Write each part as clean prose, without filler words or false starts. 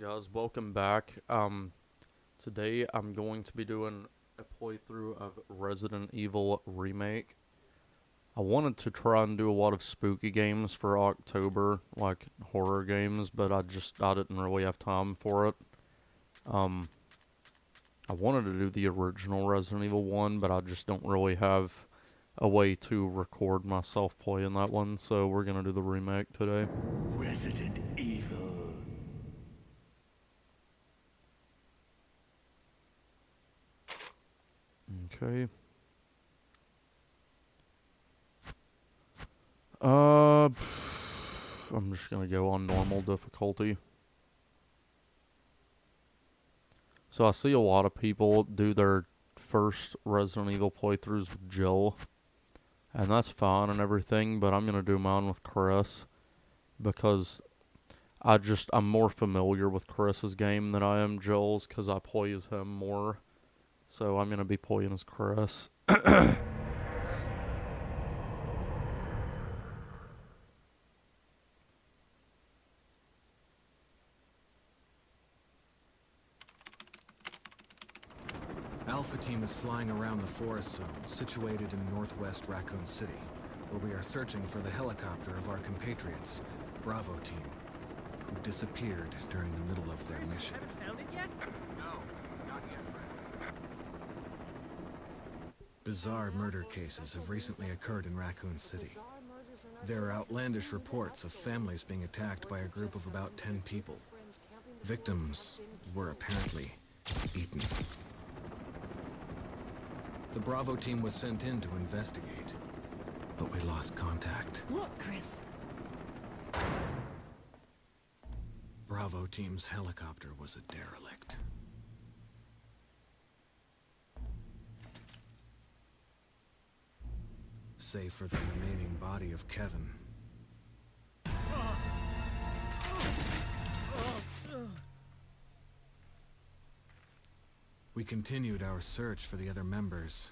Guys? Welcome back. Today I'm going to be doing a playthrough of Resident Evil Remake. I wanted to try and do a lot of spooky games for October, like horror games, but I didn't really have time for it. Um, I wanted to do the original Resident Evil 1, but I just don't really have a way to record myself playing that one, so we're gonna do the remake today. Resident Evil. Okay. Uh, I'm just gonna go on normal difficulty. So I see a lot of people do their first Resident Evil playthroughs with Jill, and that's fine and everything, but I'm gonna do mine with Chris because I'm more familiar with Chris's game than I am Jill's because I play as him more. So I'm gonna be playing as Chris. Alpha Team is flying around the forest zone, situated in northwest Raccoon City, where we are searching for the helicopter of our compatriots, Bravo Team, who disappeared during the middle of their mission. Haven't found it yet? No, not yet, Brad. Bizarre murder cases have recently occurred in Raccoon City. There are outlandish reports of families being attacked by a group of about 10 people. Victims were apparently eaten. The Bravo team was sent in to investigate, but we lost contact. Look, Chris. Bravo team's helicopter was a derelict. Save for the remaining body of Kevin. We continued our search for the other members,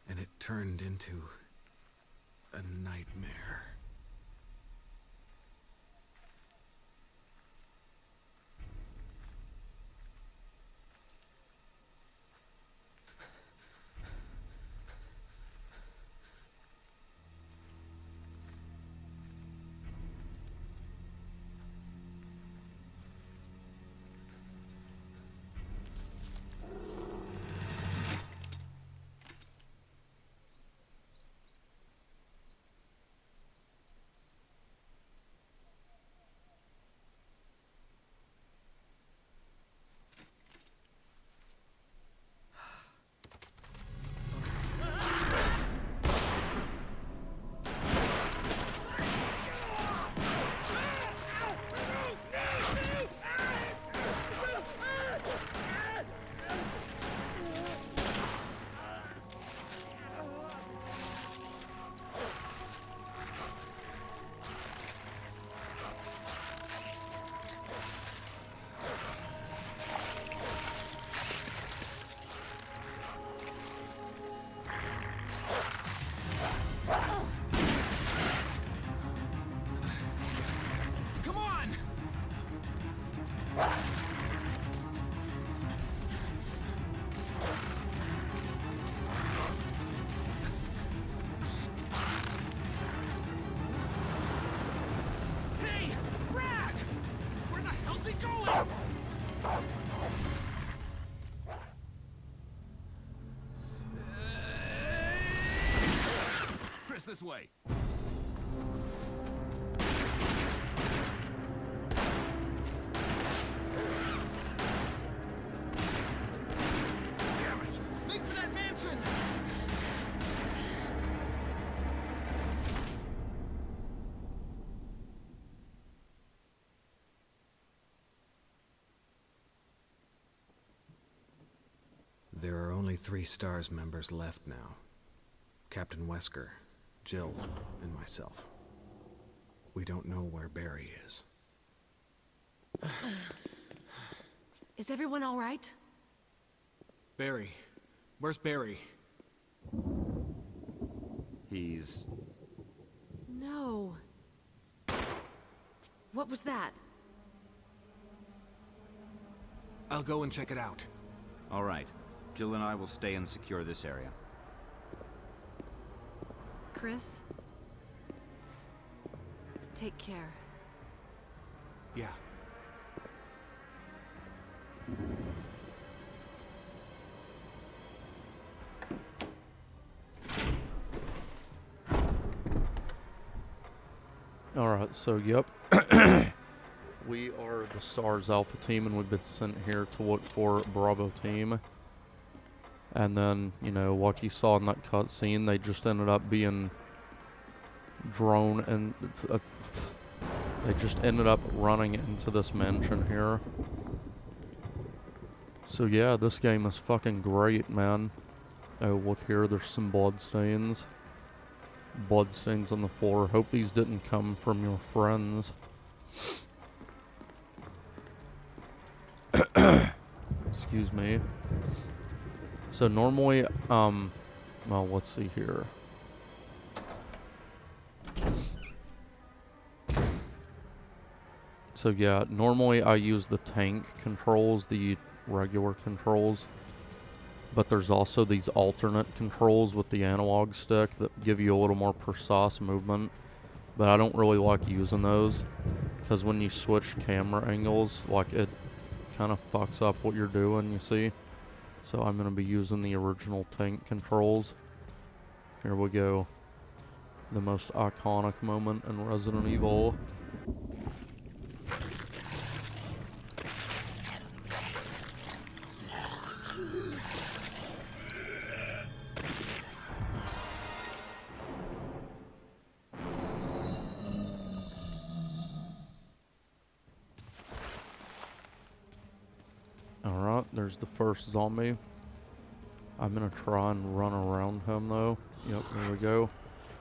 and it turned into a nightmare. Come on! Hey! Brad! Where the hell's he going? Chris, this way. Damn it! Make for that mansion! There are only 3 STARS members left now. Captain Wesker, Jill, and myself. We don't know where Barry is. Is everyone all right? Barry. Where's Barry? He's... No. What was that? I'll go and check it out. All right. Jill and I will stay and secure this area. Chris? Take care. Yeah. Alright, so yep. We are the STARS Alpha team, and we've been sent here to look for Bravo team. And then, you know, like you saw in that cutscene, they just ended up being drone and they just ended up running into this mansion here. So yeah, this game is fucking great, man. Oh, look here, there's some bloodstains. Bloodstains on the floor. Hope these didn't come from your friends. Excuse me. So normally, well, let's see here. So yeah, normally I use the tank controls, the regular controls. But there's also these alternate controls with the analog stick that give you a little more precise movement. But I don't really like using those, because when you switch camera angles, like, it kind of fucks up what you're doing, you see? So I'm going to be using the original tank controls. Here we go. The most iconic moment in Resident Evil. Alright, there's the first zombie. I'm gonna try and run around him though. Yep, there we go.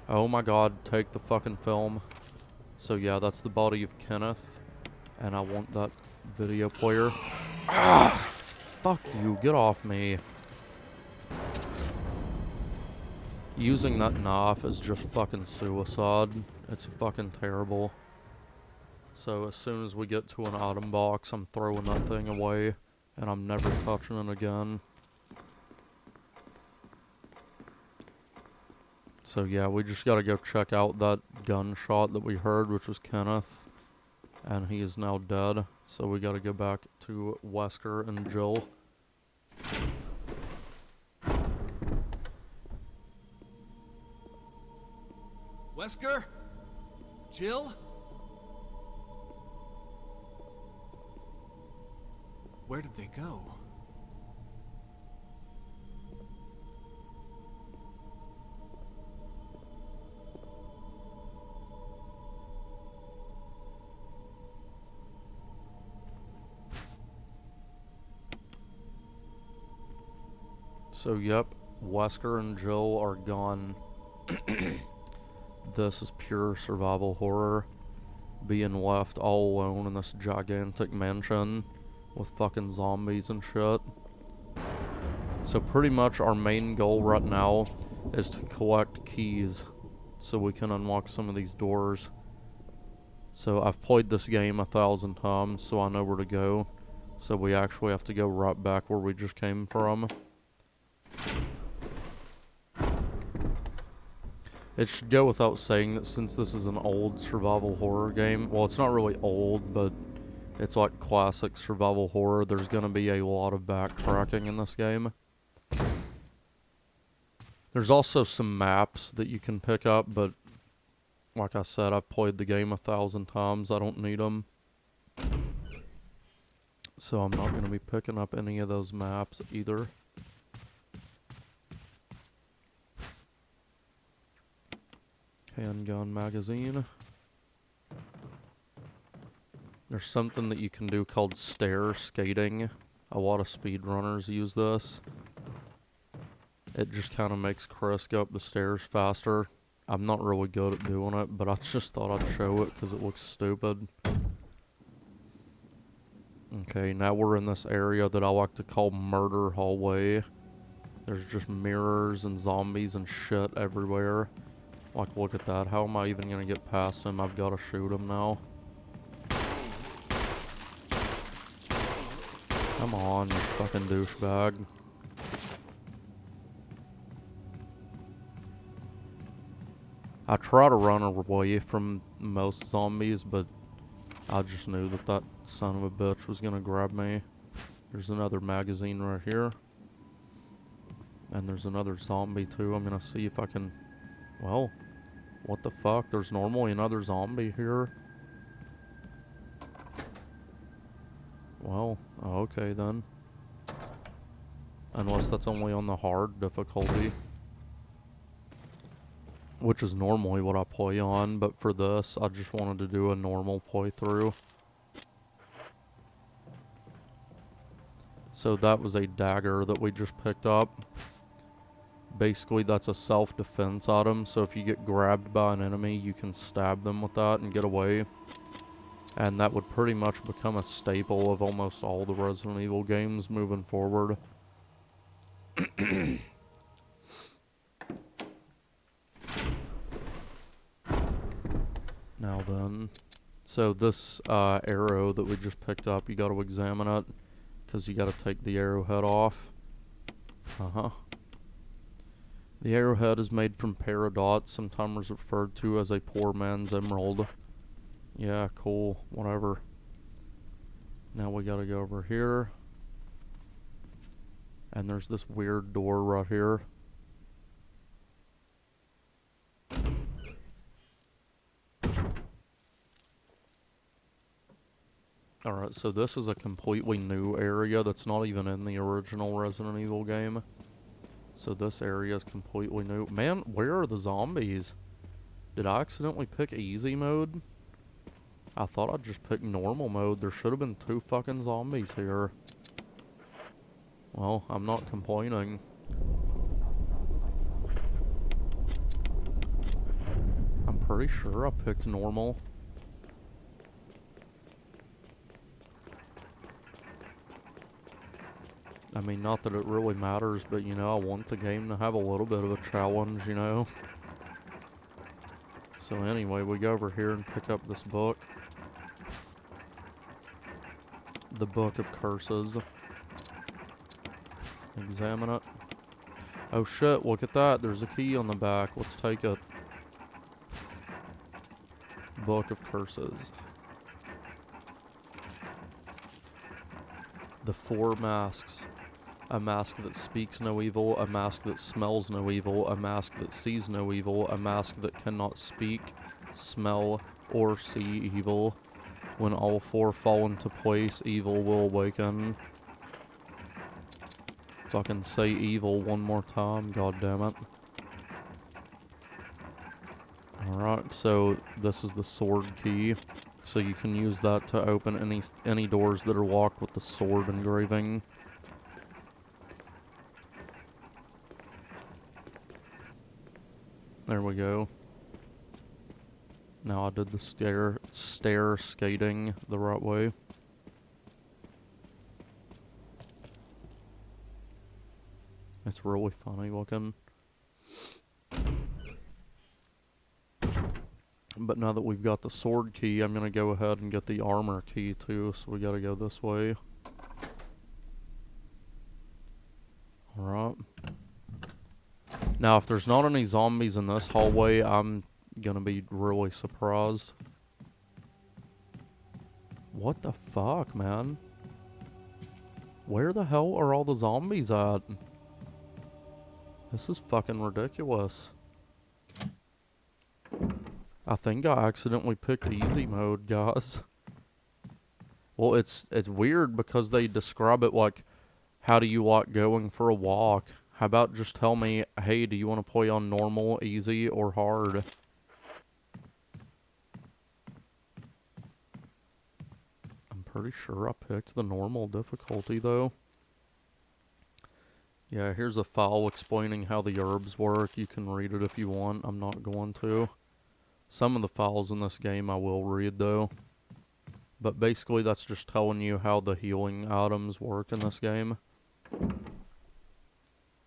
Oh my god, take the fucking film. So yeah, that's the body of Kenneth. And I want that video player. Ah! Fuck you, get off me. Using that knife is just fucking suicide. It's fucking terrible. So as soon as we get to an item box, I'm throwing that thing away. And I'm never touching it again. So yeah, we just gotta go check out that gunshot that we heard, which was Kenneth. And he is now dead. So we gotta go back to Wesker and Jill. Wesker? Jill? Where did they go? So yep, Wesker and Jill are gone. This is pure survival horror. Being left all alone in this gigantic mansion with fucking zombies and shit. So pretty much our main goal right now is to collect keys so we can unlock some of these doors. So I've played this game 1,000 times, so I know where to go. So we actually have to go right back where we just came from. It should go without saying that since this is an old survival horror game, well, it's not really old, but it's like classic survival horror, there's gonna be a lot of backtracking in this game. There's also some maps that you can pick up, but like I said, I've played the game 1,000 times, I don't need them. So I'm not gonna be picking up any of those maps either. Handgun magazine. There's something that you can do called stair skating. A lot of speedrunners use this. It just kind of makes Chris go up the stairs faster. I'm not really good at doing it, but I just thought I'd show it because it looks stupid. Okay, now we're in this area that I like to call Murder Hallway. There's just mirrors and zombies and shit everywhere. Like, look at that. How am I even gonna get past him? I've gotta shoot him now. Come on, you fucking douchebag. I try to run away from most zombies, but I just knew that that son of a bitch was gonna grab me. There's another magazine right here. And there's another zombie too. I'm gonna see if I can... Well, what the fuck? There's normally another zombie here. Well, okay then. Unless that's only on the hard difficulty. Which is normally what I play on, but for this, I just wanted to do a normal playthrough. So that was a dagger that we just picked up. Basically, that's a self-defense item, so if you get grabbed by an enemy, you can stab them with that and get away. And that would pretty much become a staple of almost all the Resident Evil games moving forward. Now then, so this arrow that we just picked up, you got to examine it, because you got to take the arrowhead off. The arrowhead is made from paradots, sometimes referred to as a poor man's emerald. Yeah, cool, whatever. Now we gotta go over here. And there's this weird door right here. Alright, so this is a completely new area that's not even in the original Resident Evil game. So this area is completely new. Man, where are the zombies? Did I accidentally pick easy mode? I thought I'd just pick normal mode. There should have been 2 fucking zombies here. Well, I'm not complaining. I'm pretty sure I picked normal. I mean, not that it really matters, but, you know, I want the game to have a little bit of a challenge, you know? So anyway, we go over here and pick up this book. The Book of Curses. Examine it. Oh shit, look at that. There's a key on the back. Let's take it. Book of Curses. The 4 masks. A mask that speaks no evil, a mask that smells no evil, a mask that sees no evil, a mask that cannot speak, smell, or see evil. When all 4 fall into place, evil will awaken. Fucking say evil one more time, god damn it. Alright, so this is the sword key. So you can use that to open any doors that are locked with the sword engraving. There we go. Now I did the stair skating the right way. It's really funny looking. But now that we've got the sword key, I'm gonna go ahead and get the armor key too, so we gotta go this way. Alright. Now, if there's not any zombies in this hallway, I'm gonna be really surprised. What the fuck, man? Where the hell are all the zombies at? This is fucking ridiculous. I think I accidentally picked easy mode, guys. Well, it's weird because they describe it like, how do you like going for a walk? How about just tell me, hey, do you want to play on normal, easy, or hard? I'm pretty sure I picked the normal difficulty, though. Yeah, here's a file explaining how the herbs work. You can read it if you want. I'm not going to. Some of the files in this game I will read, though. But basically, that's just telling you how the healing items work in this game.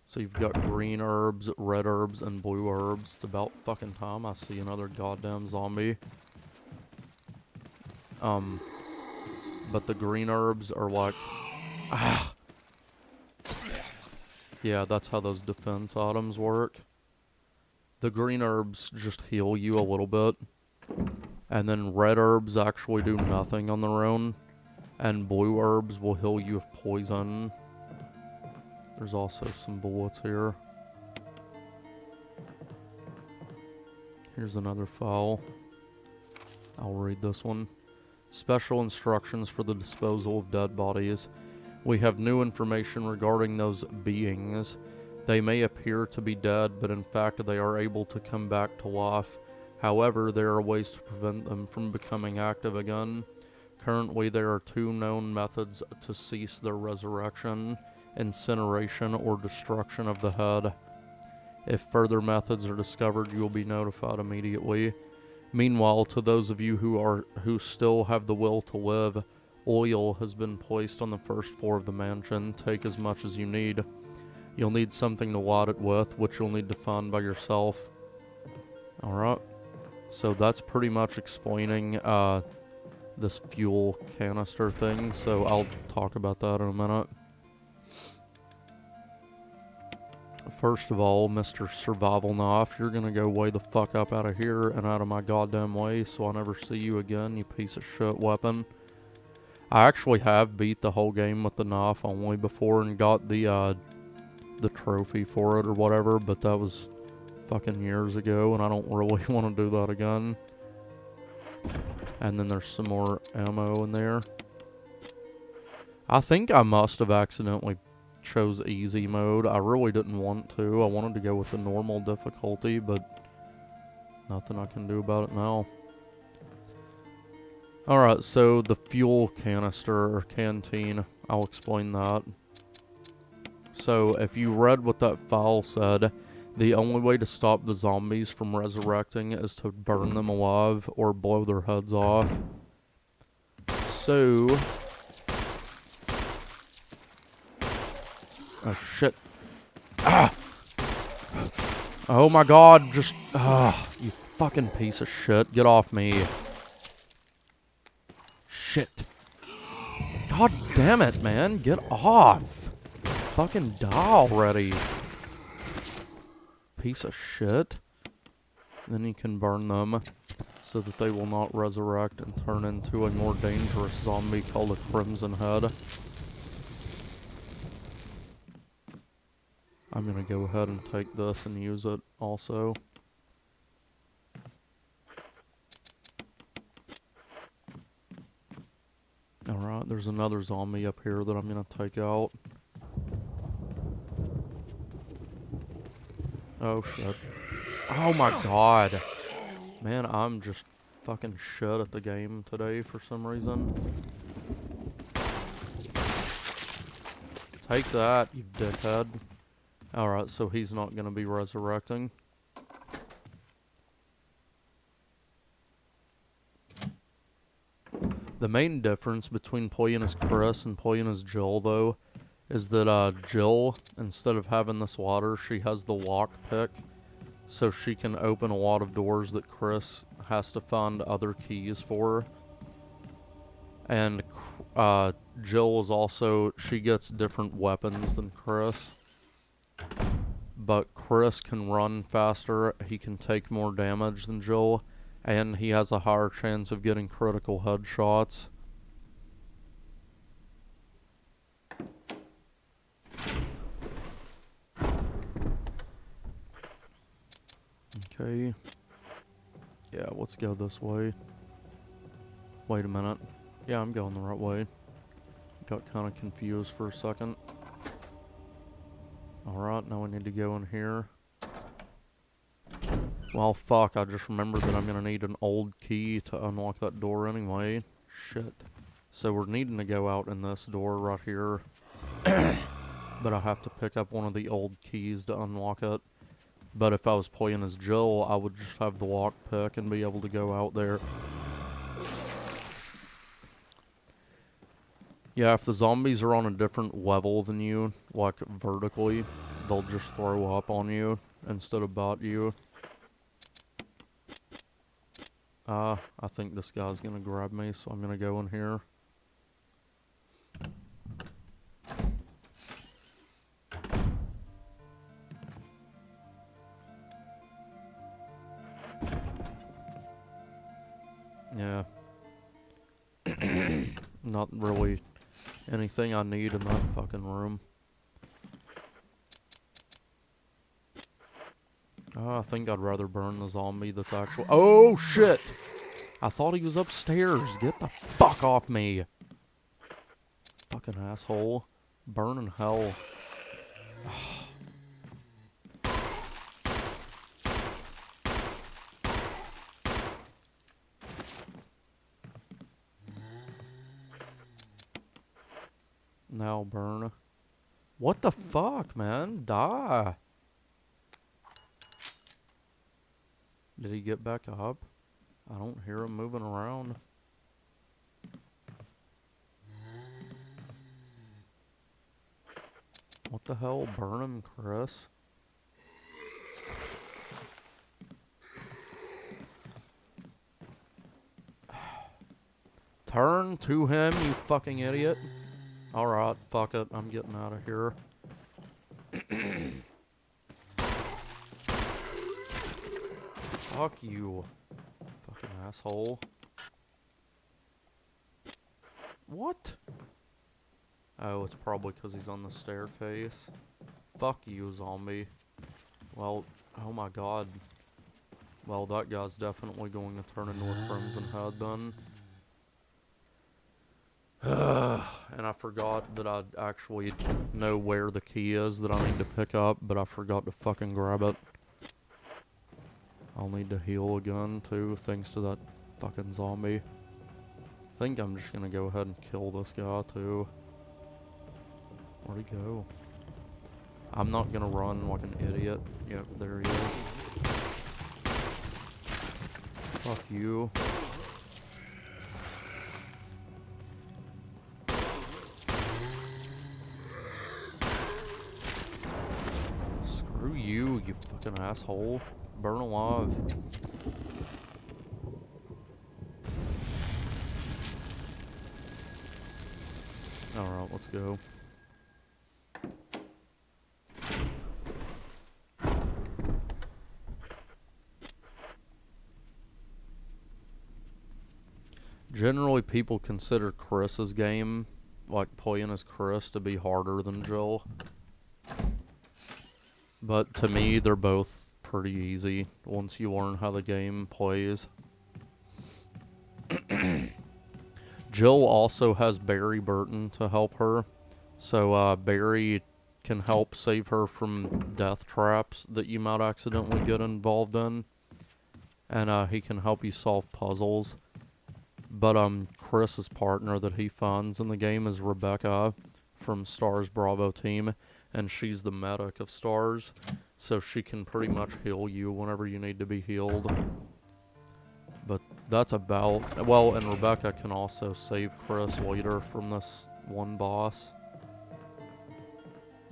So you've got green herbs, red herbs, and blue herbs. It's about fucking time I see another goddamn zombie. But the green herbs are like Ah. Yeah, that's how those defense items work. The green herbs just heal you a little bit. And then red herbs actually do nothing on their own. And blue herbs will heal you with poison. There's also some bullets here. Here's another file. I'll read this one. Special instructions for the disposal of dead bodies. We have new information regarding those beings. They may appear to be dead, but in fact they are able to come back to life. However, there are ways to prevent them from becoming active again. Currently, there are 2 known methods to cease their resurrection: incineration or destruction of the head. If further methods are discovered, you will be notified immediately. Meanwhile, to those of you who still have the will to live, oil has been placed on the first floor of the mansion. Take as much as you need. You'll need something to light it with, which you'll need to find by yourself. Alright. So that's pretty much explaining this fuel canister thing, so I'll talk about that in a minute. First of all, Mr. Survival Knife, you're gonna go way the fuck up out of here and out of my goddamn way so I'll never see you again, you piece of shit weapon. I actually have beat the whole game with the knife only before and got the trophy for it or whatever, but that was fucking years ago and I don't really want to do that again. And then there's some more ammo in there. I think I must have accidentally chose easy mode. I really didn't want to. I wanted to go with the normal difficulty, but nothing I can do about it now. Alright, so the fuel canister or canteen, I'll explain that. So if you read what that file said, the only way to stop the zombies from resurrecting is to burn them alive or blow their heads off. So... oh shit. Ah! Oh my god, just... you fucking piece of shit. Get off me. Shit. God damn it, man. Get off. Fucking die already. Piece of shit. Then you can burn them so that they will not resurrect and turn into a more dangerous zombie called a Crimson Head. I'm gonna go ahead and take this and use it also. Alright, there's another zombie up here that I'm gonna take out. Oh shit. Oh my god. Man, I'm just fucking shit at the game today for some reason. Take that, you dickhead. Alright, so he's not gonna be resurrecting. The main difference between Poisonous Chris and Poisonous Jill, though, is that Jill, instead of having this water, she has the lockpick, so she can open a lot of doors that Chris has to find other keys for. And Jill is also, she gets different weapons than Chris. But Chris can run faster, he can take more damage than Jill, and he has a higher chance of getting critical headshots. Okay. Yeah, let's go this way. Wait a minute. Yeah, I'm going the right way. Got kind of confused for a second. Alright, now we need to go in here. Well, fuck, I just remembered that I'm gonna need an old key to unlock that door anyway. Shit. So we're needing to go out in this door right here. But I have to pick up one of the old keys to unlock it. But if I was playing as Jill, I would just have the lockpick and be able to go out there. Yeah, if the zombies are on a different level than you, like vertically, they'll just throw up on you instead of bot you. I think this guy's gonna grab me, so I'm gonna go in here. Not really anything I need in that fucking room. I think I'd rather burn the zombie that's actual. Oh shit! I thought he was upstairs. Get the fuck off me. Fucking asshole. Burn in hell. Now burn. What the fuck, man? Die. Did he get back up? I don't hear him moving around. What the hell? Burn him, Chris. Turn to him, you fucking idiot. Alright, fuck it. I'm getting out of here. Fuck you. Fucking asshole. What? Oh, it's probably because he's on the staircase. Fuck you, zombie. Well, oh my god. Well, that guy's definitely going to turn into a Crimson Head then. And I forgot that I actually know where the key is that I need to pick up, but I forgot to fucking grab it. I'll need to heal again too, thanks to that fucking zombie. I think I'm just gonna go ahead and kill this guy too. Where'd he go? I'm not gonna run like an idiot. Yep, there he is. Fuck you. Screw you, you fucking asshole. Burn alive. Alright, let's go. Generally, people consider Chris's game, like playing as Chris, to be harder than Jill. But to me, they're both pretty easy once you learn how the game plays. Jill also has Barry Burton to help her. So Barry can help save her from death traps that you might accidentally get involved in. And he can help you solve puzzles. But Chris's partner that he finds in the game is Rebecca from Star's Bravo team, and she's the medic of Stars, so she can pretty much heal you whenever you need to be healed. But that's about... Well, and Rebecca can also save Chris later from this one boss.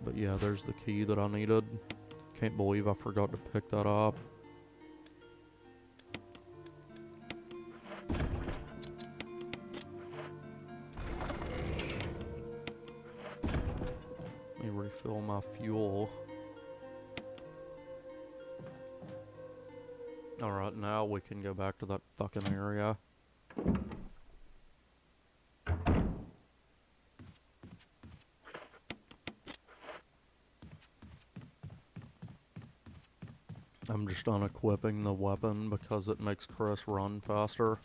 But yeah, there's the key that I needed. Can't believe I forgot to pick that up. Refill my fuel. Alright, now we can go back to that fucking area. I'm just unequipping the weapon because it makes Chris run faster.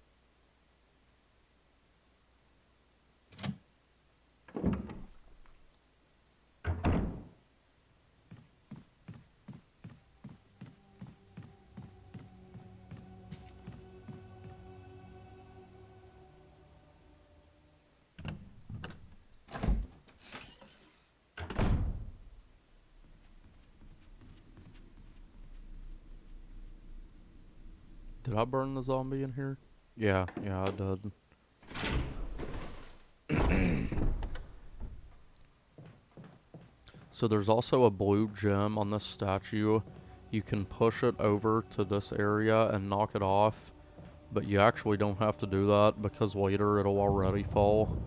Did I burn the zombie in here? Yeah, I did. So there's also a blue gem on this statue. You can push it over to this area and knock it off, but you actually don't have to do that because later it'll already fall.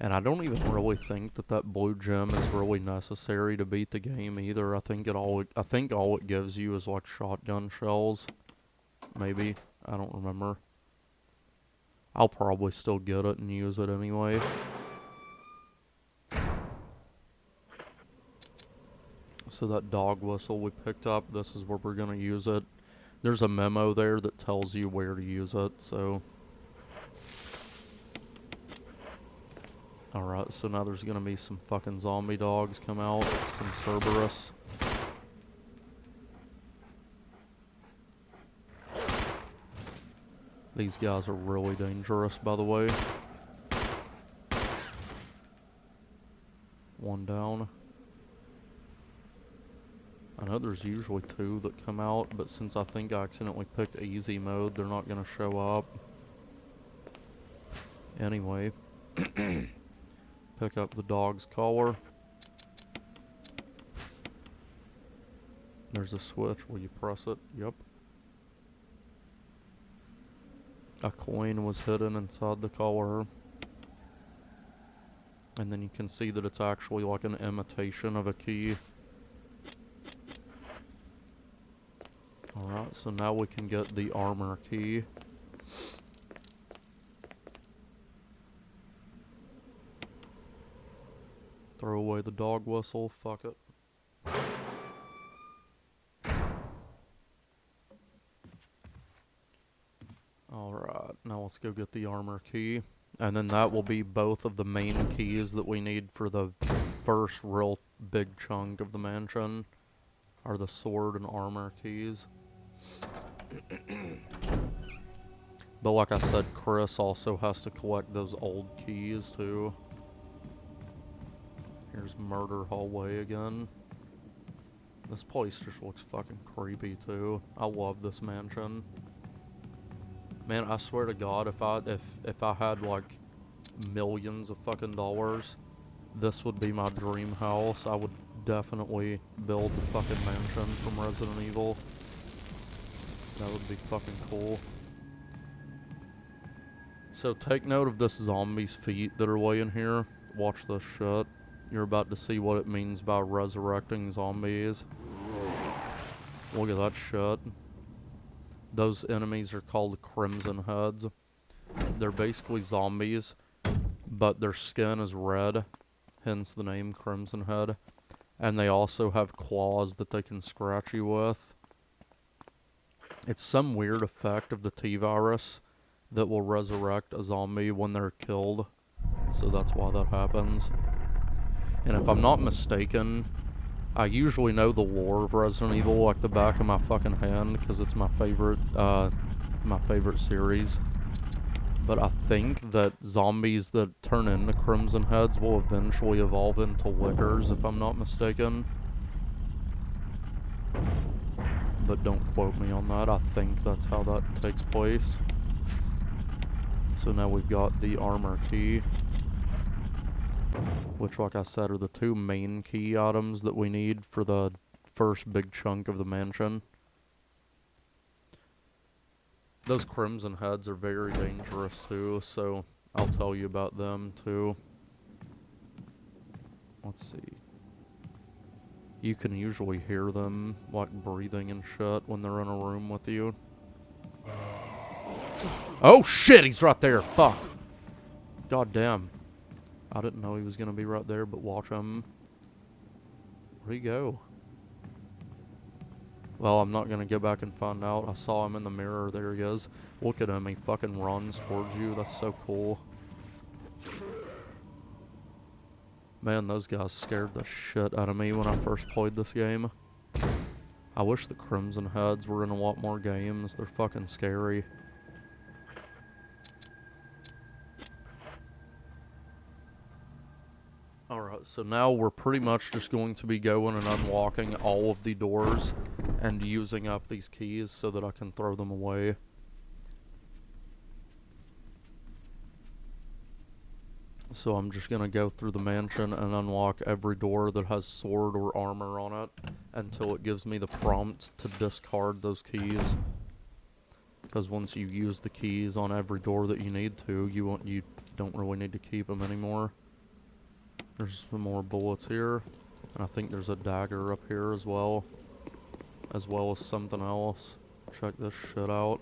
And I don't even really think that that blue gem is really necessary to beat the game either. I think all it gives you is like shotgun shells, maybe. I don't remember. I'll probably still get it and use it anyway. So that dog whistle we picked up, this is where we're going to use it. There's a memo there that tells you where to use it, so... Alright, so now there's going to be some fucking zombie dogs come out, some Cerberus. These guys are really dangerous, by the way. One down. I know there's usually two that come out, but since I think I accidentally picked easy mode, they're not going to show up. Anyway. Pick up the dog's collar. There's a switch. Will you press it? Yep. A coin was hidden inside the collar. And then you can see that it's actually like an imitation of a key. Alright, so now we can get the armor key. Throw away the dog whistle, fuck it. Alright, now let's go get the armor key. And then that will be both of the main keys that we need for the first real big chunk of the mansion. Are the sword and armor keys. But like I said, Chris also has to collect those old keys too. Here's Murder Hallway again. This place just looks fucking creepy too. I love this mansion. Man, I swear to God, if I had like millions of fucking dollars, this would be my dream house. I would definitely build the fucking mansion from Resident Evil. That would be fucking cool. So take note of this zombie's feet that are laying here. Watch this shit. You're about to see what it means by resurrecting zombies. Look at that shit. Those enemies are called Crimson Heads. They're basically zombies, but their skin is red, hence the name Crimson Head. And they also have claws that they can scratch you with. It's some weird effect of the T-virus that will resurrect a zombie when they're killed. So that's why that happens. And if I'm not mistaken, I usually know the lore of Resident Evil like the back of my fucking hand because it's my favorite series. But I think that zombies that turn into Crimson Heads will eventually evolve into Lickers, if I'm not mistaken. But don't quote me on that. I think that's how that takes place. So now we've got the armor key, which, like I said, are the two main key items that we need for the first big chunk of the mansion. Those Crimson Heads are very dangerous too, so I'll tell you about them too. Let's see. You can usually hear them, like, breathing and shit when they're in a room with you. Oh shit, he's right there, fuck. God damn. I didn't know he was gonna be right there, but watch him. Where'd he go? Well, I'm not gonna go back and find out. I saw him in the mirror. There he is. Look at him. He fucking runs towards you. That's so cool. Man, those guys scared the shit out of me when I first played this game. I wish the Crimson Heads were in a lot more games. They're fucking scary. Alright, so now we're pretty much just going to be going and unlocking all of the doors and using up these keys so that I can throw them away. So I'm just going to go through the mansion and unlock every door that has sword or armor on it until it gives me the prompt to discard those keys. Because once you use the keys on every door that you need to, you don't really need to keep them anymore. There's some more bullets here, and I think there's a dagger up here as well as something else. Check this shit out.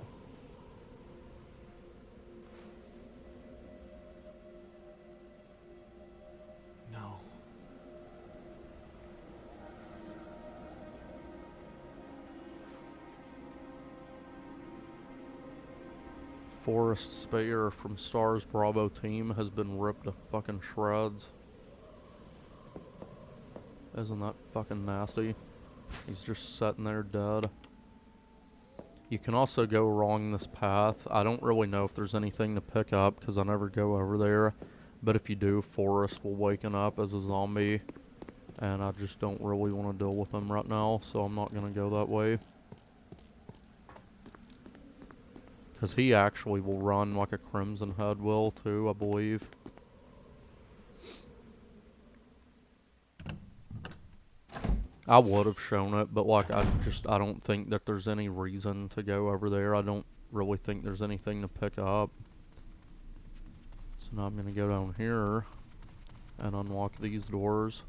Forrest Speyer from Stars Bravo team has been ripped to fucking shreds. Isn't that fucking nasty? He's just sitting there dead. You can also go wrong this path. I don't really know if there's anything to pick up because I never go over there. But if you do, Forrest will waken up as a zombie. And I just don't really want to deal with him right now, so I'm not going to go that way. Because he actually will run like a Crimson Head will too, I believe. I would have shown it, but like I don't think that there's any reason to go over there. I don't really think there's anything to pick up. So now I'm gonna go down here and unlock these doors.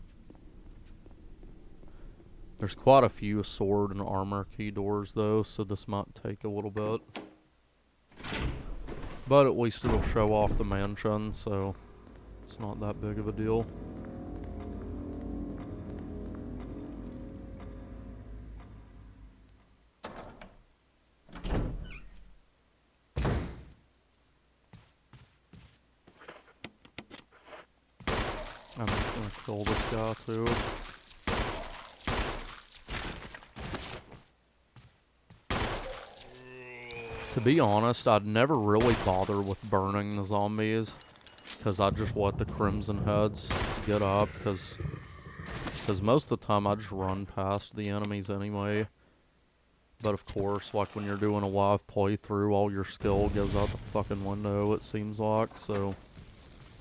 There's quite a few sword and armor key doors though, so this might take a little bit. But at least it'll show off the mansion, so it's not that big of a deal. I'm just gonna kill this guy too. To be honest, I'd never really bother with burning the zombies, because I just let the Crimson Heads get up, because most of the time I just run past the enemies anyway. But of course, like when you're doing a live playthrough, all your skill goes out the fucking window, it seems like, so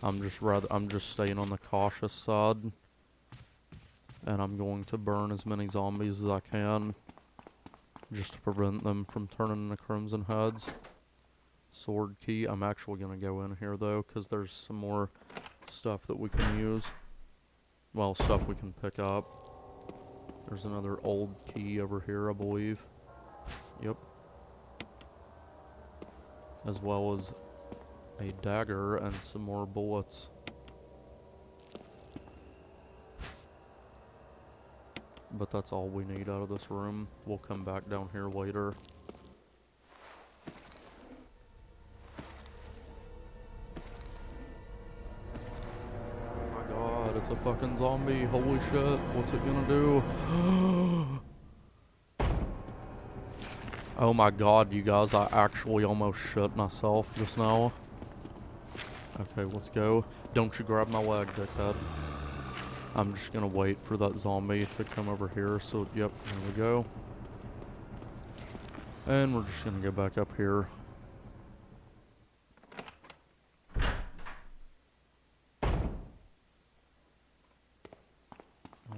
I'm just staying on the cautious side. And I'm going to burn as many zombies as I can, just to prevent them from turning into Crimson Heads. Sword key. I'm actually going to go in here though, because there's some more stuff that we can use. Well, stuff we can pick up. There's another old key over here, I believe. Yep. As well as a dagger and some more bullets. But that's all we need out of this room. We'll come back down here later. Oh my god, it's a fucking zombie. Holy shit, what's it gonna do? Oh my god, you guys, I actually almost shit myself just now. Okay, let's go. Don't you grab my leg, dickhead. I'm just gonna wait for that zombie to come over here, so yep, here we go. And we're just gonna go back up here.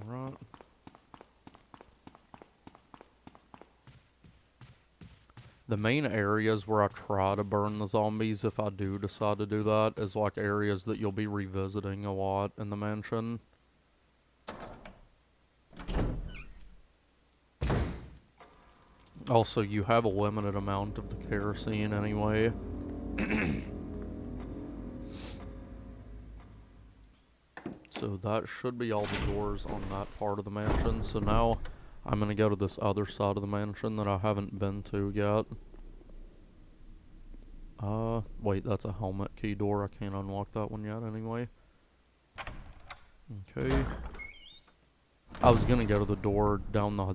Alright. The main areas where I try to burn the zombies, if I do decide to do that, is like areas that you'll be revisiting a lot in the mansion. Also, you have a limited amount of the kerosene anyway. So that should be all the doors on that part of the mansion. So now I'm going to go to this other side of the mansion that I haven't been to yet. Wait, that's a helmet key door. I can't unlock that one yet anyway. Okay. I was going to go to the door down the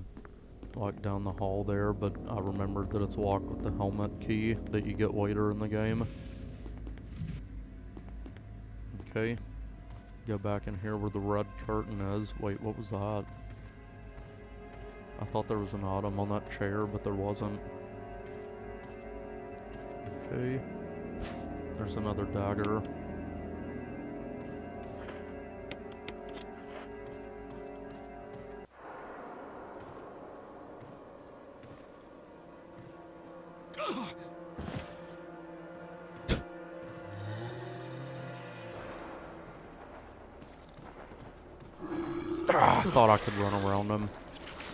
hall there, but I remembered that it's locked with the helmet key that you get later in the game. Okay. Go back in here where the red curtain is. Wait, what was that? I thought there was an item on that chair, but there wasn't. Okay. There's another dagger. I thought I could run around him.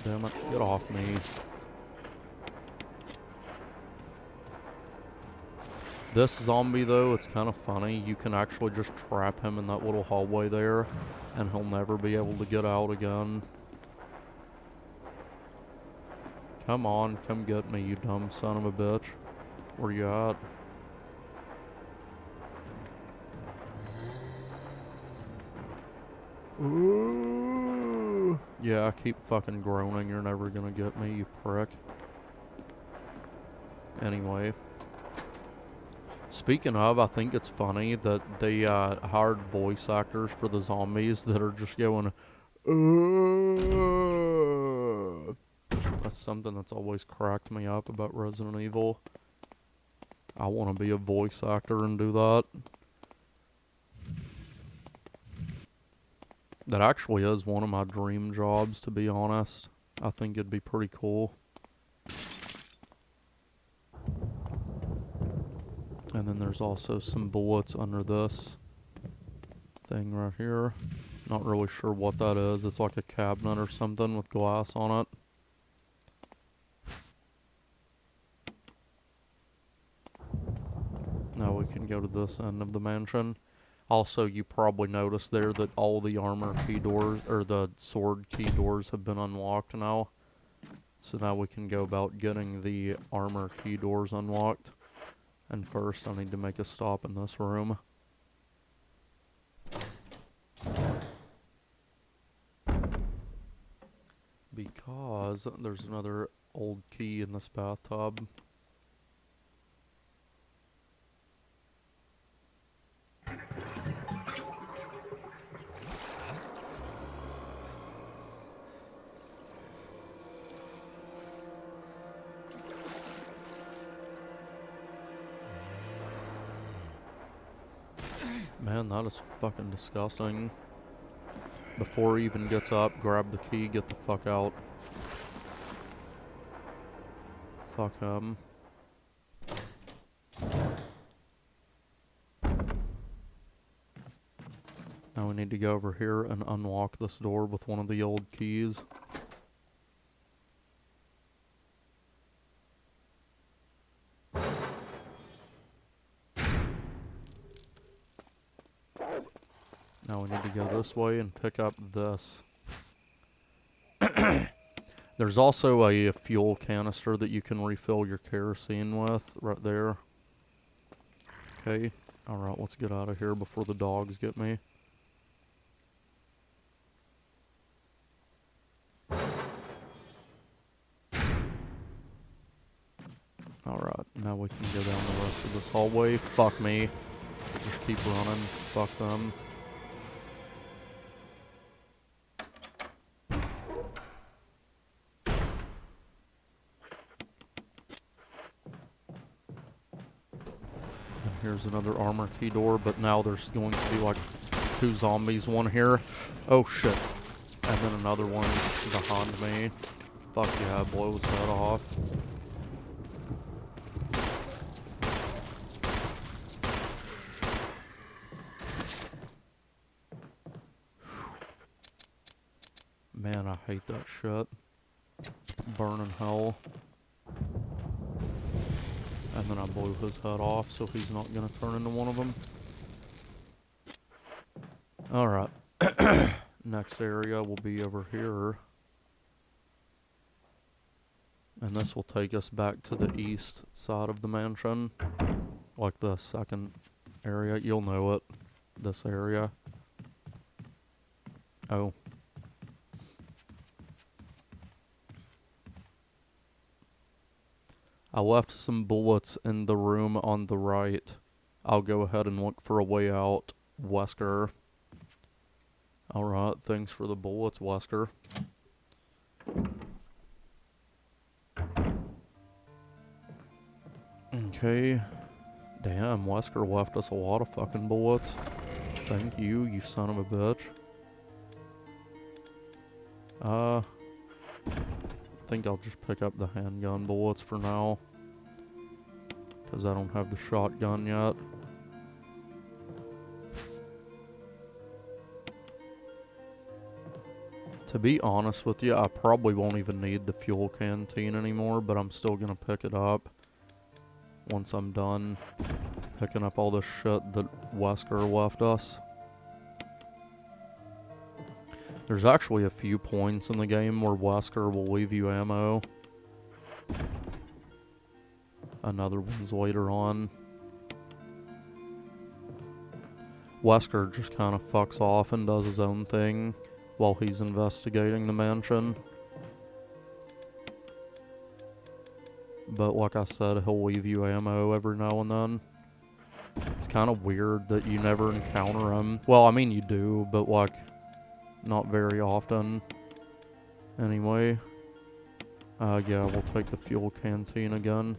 Damn it, get off me. This zombie though, it's kind of funny. You can actually just trap him in that little hallway there, and he'll never be able to get out again. Come on, come get me, you dumb son of a bitch. Where you at? Ooh. Yeah, I keep fucking groaning. You're never gonna get me, you prick. Anyway. Speaking of, I think it's funny that they hired voice actors for the zombies that are just going, "Ugh." That's something that's always cracked me up about Resident Evil. I want to be a voice actor and do that. That actually is one of my dream jobs, to be honest. I think it'd be pretty cool. And then there's also some bullets under this thing right here. Not really sure what that is. It's like a cabinet or something with glass on it. Now we can go to this end of the mansion. Also, you probably noticed there that all the armor key doors, or the sword key doors, have been unlocked now. So now we can go about getting the armor key doors unlocked. And first, I need to make a stop in this room. Because there's another old key in this bathtub. Man, that is fucking disgusting. Before he even gets up, grab the key, get the fuck out. Fuck him. Now we need to go over here and unlock this door with one of the old keys. Now we need to go this way and pick up this. There's also a fuel canister that you can refill your kerosene with right there. Okay. Alright, let's get out of here before the dogs get me. Alright, now we can go down the rest of this hallway. Fuck me. Just keep running. Fuck them. Here's another armor key door, but now there's going to be like 2 zombies, one here. Oh shit. And then another one behind me. Fuck yeah, blow his head off. Man, I hate that shit. Burning hell. And then I blew his head off, so he's not gonna turn into one of them. Alright. Next area will be over here. And this will take us back to the east side of the mansion. Like the second area. You'll know it. This area. Oh. I left some bullets in the room on the right. I'll go ahead and look for a way out, Wesker. Alright, thanks for the bullets, Wesker. Okay. Damn, Wesker left us a lot of fucking bullets. Thank you, you son of a bitch. I think I'll just pick up the handgun bullets for now. Because I don't have the shotgun yet. To be honest with you, I probably won't even need the fuel canteen anymore, but I'm still gonna pick it up once I'm done picking up all this shit that Wesker left us. There's actually a few points in the game where Wesker will leave you ammo. Another one's later on. Wesker just kind of fucks off and does his own thing while he's investigating the mansion. But like I said, he'll leave you ammo every now and then. It's kind of weird that you never encounter him. Well, I mean you do, but like not very often. Anyway. Yeah, we'll take the fuel canteen again.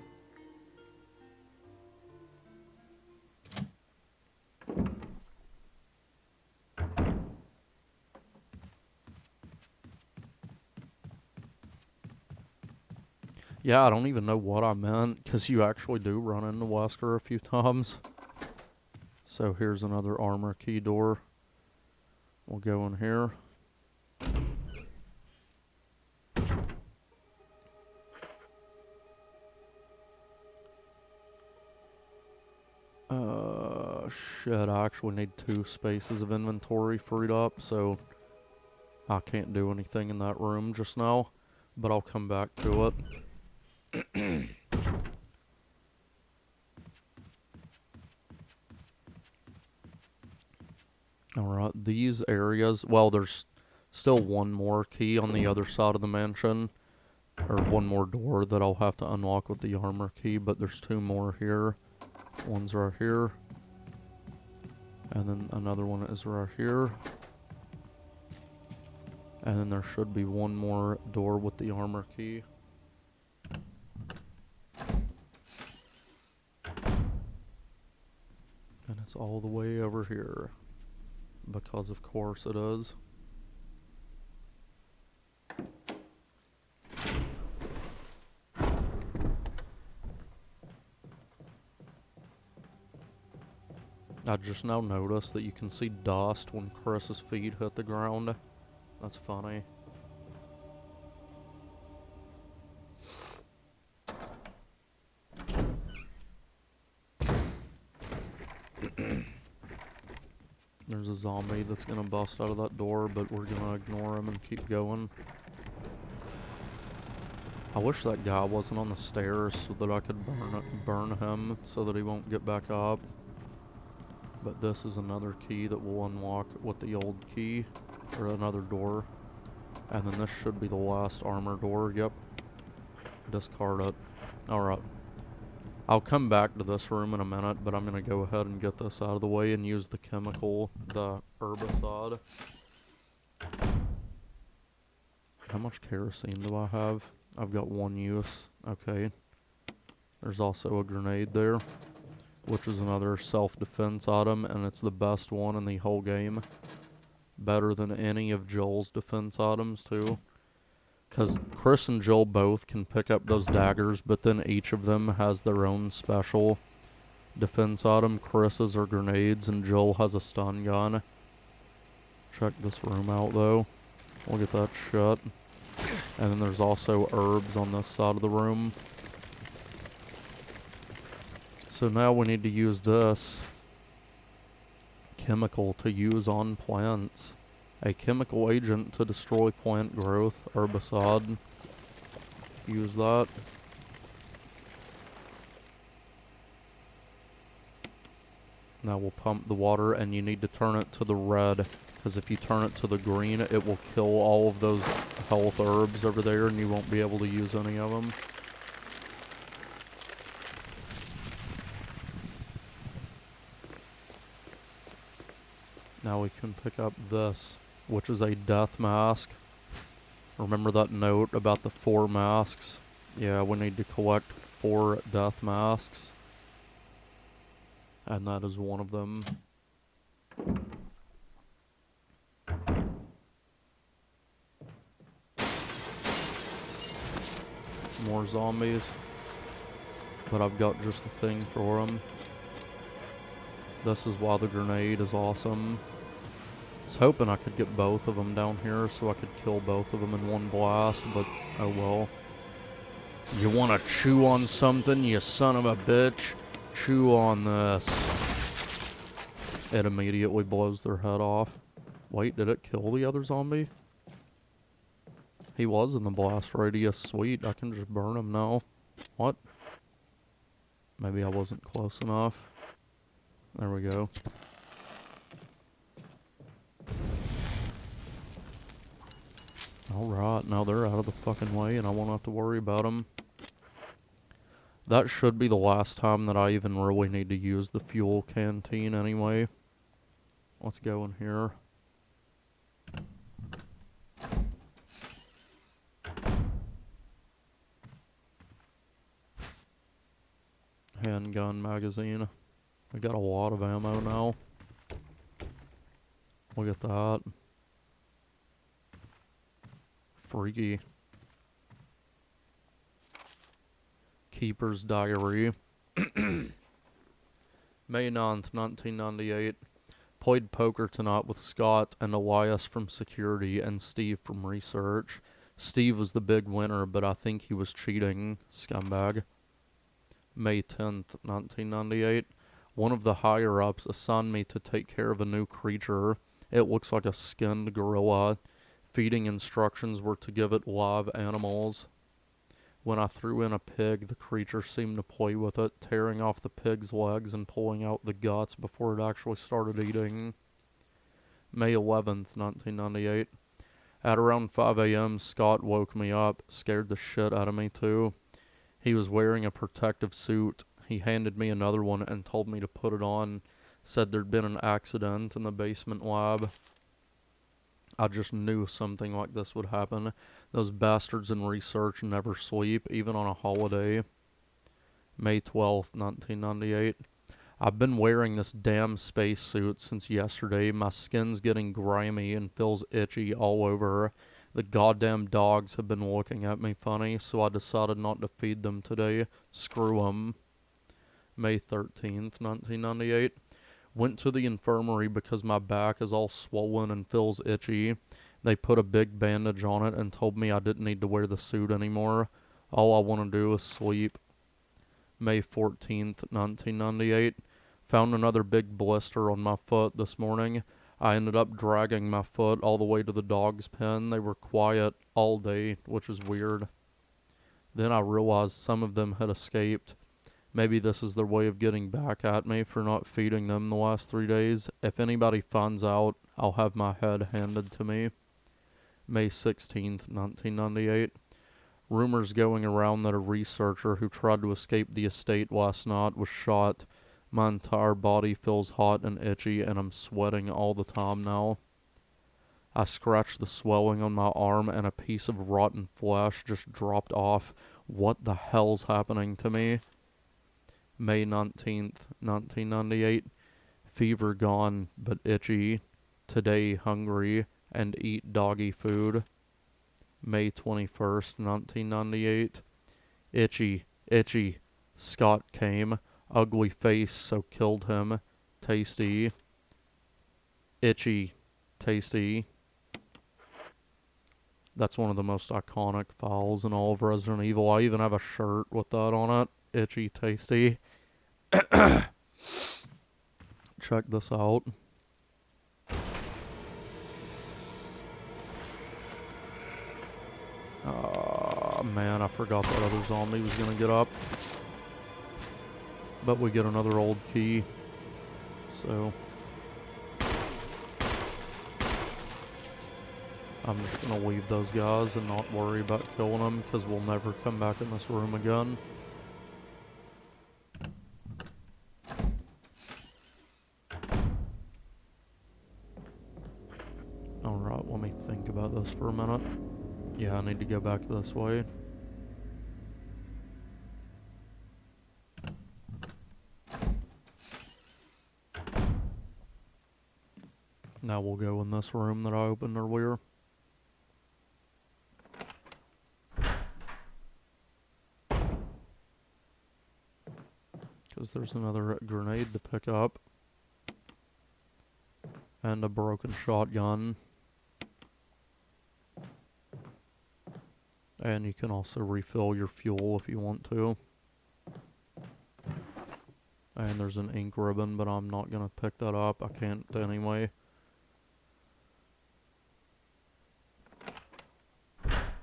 Yeah, I don't even know what I meant, because you actually do run into Wesker a few times. So here's another armor key door. We'll go in here. Shit, I actually need 2 spaces of inventory freed up, so I can't do anything in that room just now, but I'll come back to it. Alright, these areas, well, there's still one more key on the other side of the mansion, or one more door that I'll have to unlock with the armor key, but there's 2 more here. One's right here. And then another one is right here. And then there should be one more door with the armor key. And it's all the way over here. Because of course it is. I just now noticed that you can see dust when Chris's feet hit the ground. That's funny. There's a zombie that's gonna bust out of that door, but we're gonna ignore him and keep going. I wish that guy wasn't on the stairs so that I could burn him so that he won't get back up. But this is another key that will unlock with the old key, or another door. And then this should be the last armor door, yep. Discard it. Alright. I'll come back to this room in a minute, but I'm gonna go ahead and get this out of the way and use the chemical, the herbicide. How much kerosene do I have? I've got 1 use. Okay. There's also a grenade there, which is another self-defense item, and it's the best one in the whole game. Better than any of Joel's defense items, too. Because Chris and Joel both can pick up those daggers, but then each of them has their own special defense item. Chris's are grenades, and Joel has a stun gun. Check this room out, though. We'll get that shut. And then there's also herbs on this side of the room. So now we need to use this chemical to use on plants. A chemical agent to destroy plant growth, herbicide. Use that. Now we'll pump the water, and you need to turn it to the red, because if you turn it to the green, it will kill all of those health herbs over there, and you won't be able to use any of them. Now we can pick up this, which is a death mask. Remember that note about the 4 masks? Yeah, we need to collect 4 death masks. And that is one of them. More zombies. But I've got just the thing for them. This is why the grenade is awesome. I was hoping I could get both of them down here so I could kill both of them in one blast, but oh well. You want to chew on something, you son of a bitch? Chew on this. It immediately blows their head off. Wait, did it kill the other zombie? He was in the blast radius. Sweet, I can just burn him now. What? Maybe I wasn't close enough. There we go. Alright, now they're out of the fucking way and I won't have to worry about them. That should be the last time that I even really need to use the fuel canteen anyway. Let's go in here. Handgun magazine. I got a lot of ammo now. Look at that. Freaky. Keeper's Diary. May 9th, 1998. Played poker tonight with Scott and Elias from security and Steve from research. Steve was the big winner, but I think he was cheating. Scumbag. May 10th, 1998. One of the higher-ups assigned me to take care of a new creature. It looks like a skinned gorilla. Feeding instructions were to give it live animals. When I threw in a pig, the creature seemed to play with it, tearing off the pig's legs and pulling out the guts before it actually started eating. May 11th, 1998. At around 5 a.m., Scott woke me up, scared the shit out of me too. He was wearing a protective suit. He handed me another one and told me to put it on. Said there'd been an accident in the basement lab. I just knew something like this would happen. Those bastards in research never sleep, even on a holiday. May 12th, 1998. I've been wearing this damn spacesuit since yesterday. My skin's getting grimy and feels itchy all over. The goddamn dogs have been looking at me funny, so I decided not to feed them today. Screw 'em. May 13th, 1998. Went to the infirmary because my back is all swollen and feels itchy. They put a big bandage on it and told me I didn't need to wear the suit anymore. All I want to do is sleep. May 14th, 1998. Found another big blister on my foot this morning. I ended up dragging my foot all the way to the dog's pen. They were quiet all day, which is weird. Then I realized some of them had escaped. Maybe this is their way of getting back at me for not feeding them the last 3 days. If anybody finds out, I'll have my head handed to me. May 16th, 1998. Rumors going around that a researcher who tried to escape the estate last night was shot. My entire body feels hot and itchy, and I'm sweating all the time now. I scratched the swelling on my arm, and a piece of rotten flesh just dropped off. What the hell's happening to me? May 19th, 1998. Fever gone, but itchy. Today hungry, and eat doggy food. May 21st, 1998. Itchy, itchy. Scott came. Ugly face, so killed him. Tasty. Itchy, tasty. That's one of the most iconic files in all of Resident Evil. I even have a shirt with that on it. Itchy, tasty. Check this out. Man, I forgot that other zombie was gonna get up. But we get another old key. So I'm just gonna leave those guys and not worry about killing them, because we'll never come back in this room again. Alright, let me think about this for a minute. Yeah, I need to go back this way. Now we'll go in this room that I opened earlier. Because there's another grenade to pick up. And a broken shotgun. And you can also refill your fuel if you want to. And there's an ink ribbon, but I'm not going to pick that up. I can't anyway.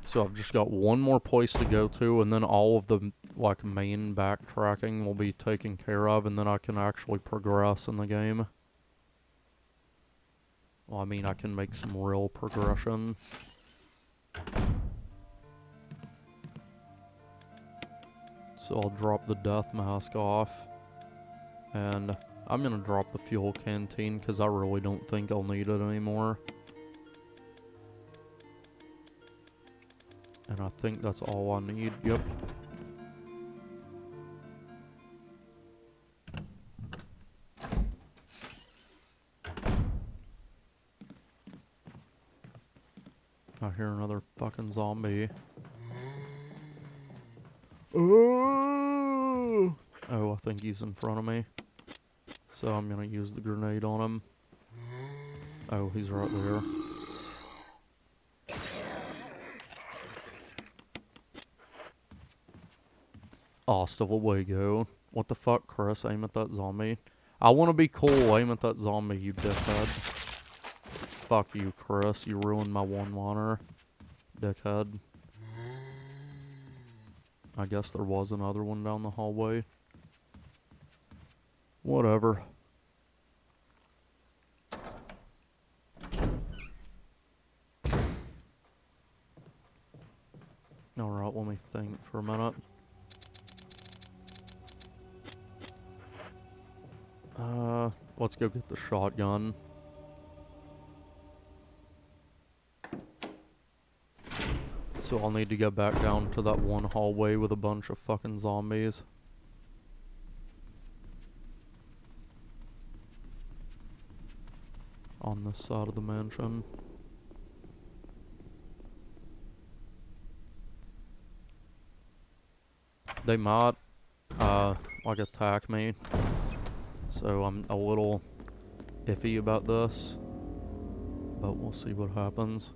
So I've just got one more place to go to, and then all of the main backtracking will be taken care of, and then I can actually progress in the game. Well, I mean, I can make some real progression. So I'll drop the death mask off. And I'm gonna drop the fuel canteen because I really don't think I'll need it anymore. And I think that's all I need. Yep. I hear another fucking zombie. Oh, I think he's in front of me. So I'm gonna use the grenade on him. Oh, he's right there. Oh, still a way go. What the fuck, Chris? Aim at that zombie. I wanna be cool. Aim at that zombie, you dickhead. Fuck you, Chris. You ruined my one-liner. Dickhead. I guess there was another one down the hallway. Whatever. Alright, let me think for a minute. Let's go get the shotgun. So I'll need to go back down to that one hallway with a bunch of fucking zombies. On this side of the mansion. They might, like attack me. So I'm a little iffy about this. But we'll see what happens.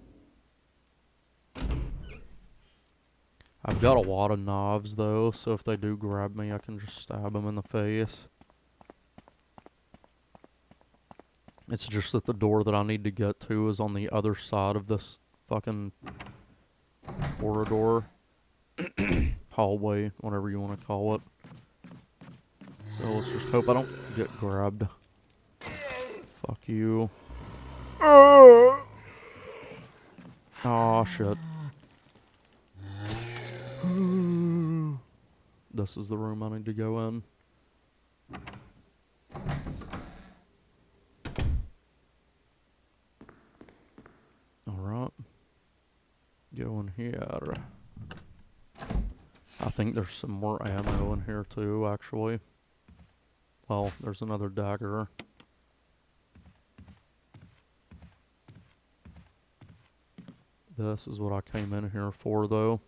I've got a lot of knives though, so if they do grab me, I can just stab them in the face. It's just that the door that I need to get to is on the other side of this fucking corridor. Hallway, whatever you want to call it. So let's just hope I don't get grabbed. Fuck you. Oh shit. This is the room I need to go in. Alright. Go in here. I think there's some more ammo in here too, actually. Well, there's another dagger. This is what I came in here for, though.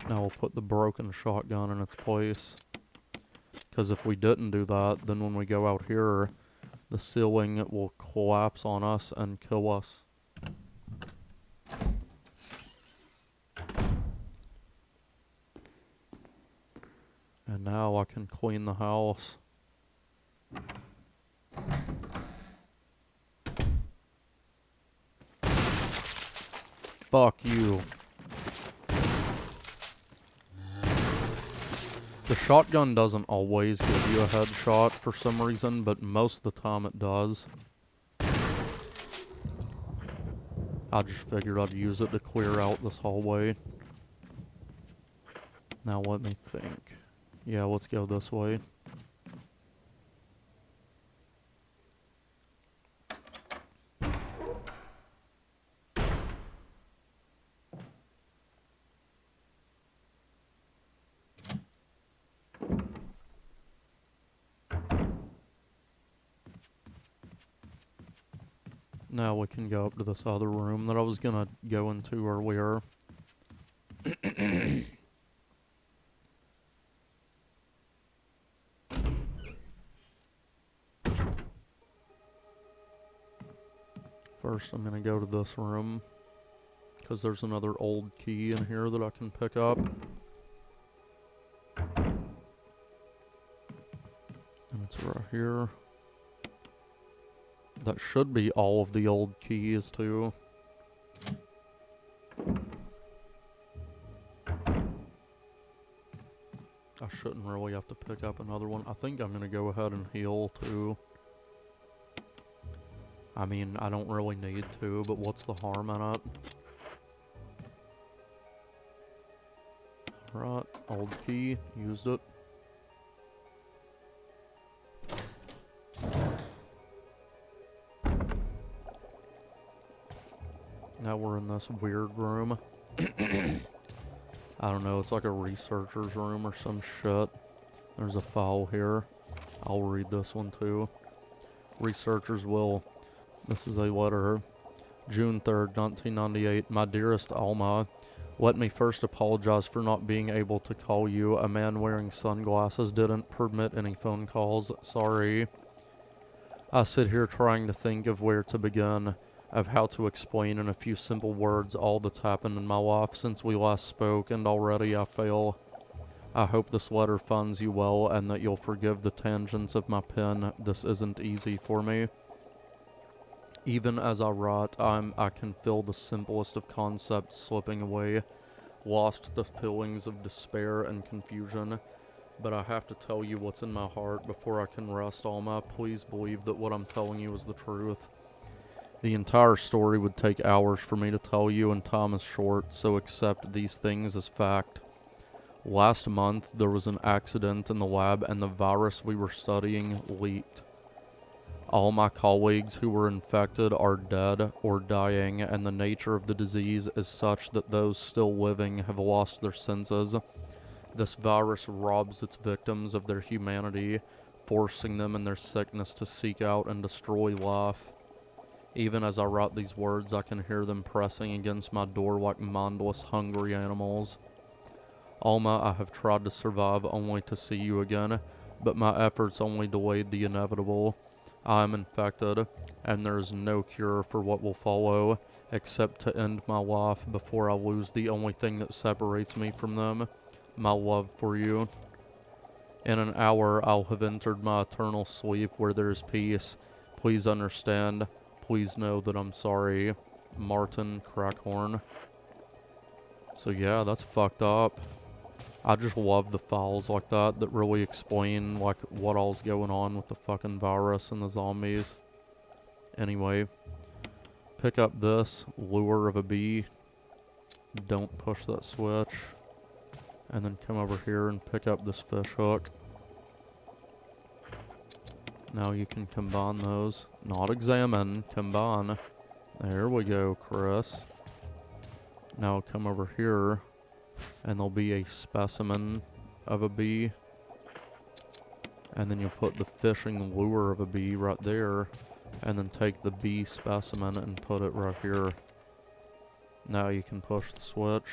Now we'll put the broken shotgun in its place. Because if we didn't do that, then when we go out here, the ceiling will collapse on us and kill us. And now I can clean the house. Fuck you. The shotgun doesn't always give you a headshot for some reason, but most of the time it does. I just figured I'd use it to clear out this hallway. Now let me think. Yeah, let's go this way. Now we can go up to this other room that I was gonna go into earlier. First, I'm gonna go to this room, because there's another old key in here that I can pick up. And it's right here. That should be all of the old keys, too. I shouldn't really have to pick up another one. I think I'm gonna go ahead and heal, too. I mean, I don't really need to, but what's the harm in it? Right, old key, used it. Now we're in this weird room. I don't know, it's like a researcher's room or some shit. There's a file here. I'll read this one too. Researcher's will. This is a letter. June 3rd, 1998. My dearest Alma, let me first apologize for not being able to call you. A man wearing sunglasses didn't permit any phone calls. Sorry. I sit here trying to think of where to begin, of how to explain in a few simple words all that's happened in my life since we last spoke, and already I fail. I hope this letter finds you well and that you'll forgive the tangents of my pen. This isn't easy for me. Even as I write, I can feel the simplest of concepts slipping away, lost the feelings of despair and confusion. But I have to tell you what's in my heart before I can rest, Alma. Please believe that what I'm telling you is the truth. The entire story would take hours for me to tell you, and time is short, so accept these things as fact. Last month, there was an accident in the lab and the virus we were studying leaked. All my colleagues who were infected are dead or dying, and the nature of the disease is such that those still living have lost their senses. This virus robs its victims of their humanity, forcing them in their sickness to seek out and destroy life. Even as I write these words, I can hear them pressing against my door like mindless, hungry animals. Alma, I have tried to survive only to see you again, but my efforts only delayed the inevitable. I am infected, and there is no cure for what will follow, except to end my life before I lose the only thing that separates me from them, my love for you. In an hour, I'll have entered my eternal sleep where there is peace. Please understand. Please know that I'm sorry. Martin Crackhorn. So yeah, that's fucked up. I just love the files like that really explain like what all's going on with the fucking virus and the zombies. Anyway, pick up this lure of a bee. Don't push that switch. And then come over here and pick up this fish hook. Now you can combine those. Not examine, combine. There we go, Chris. Now come over here, and there'll be a specimen of a bee. And then you'll put the fishing lure of a bee right there, and then take the bee specimen and put it right here. Now you can push the switch.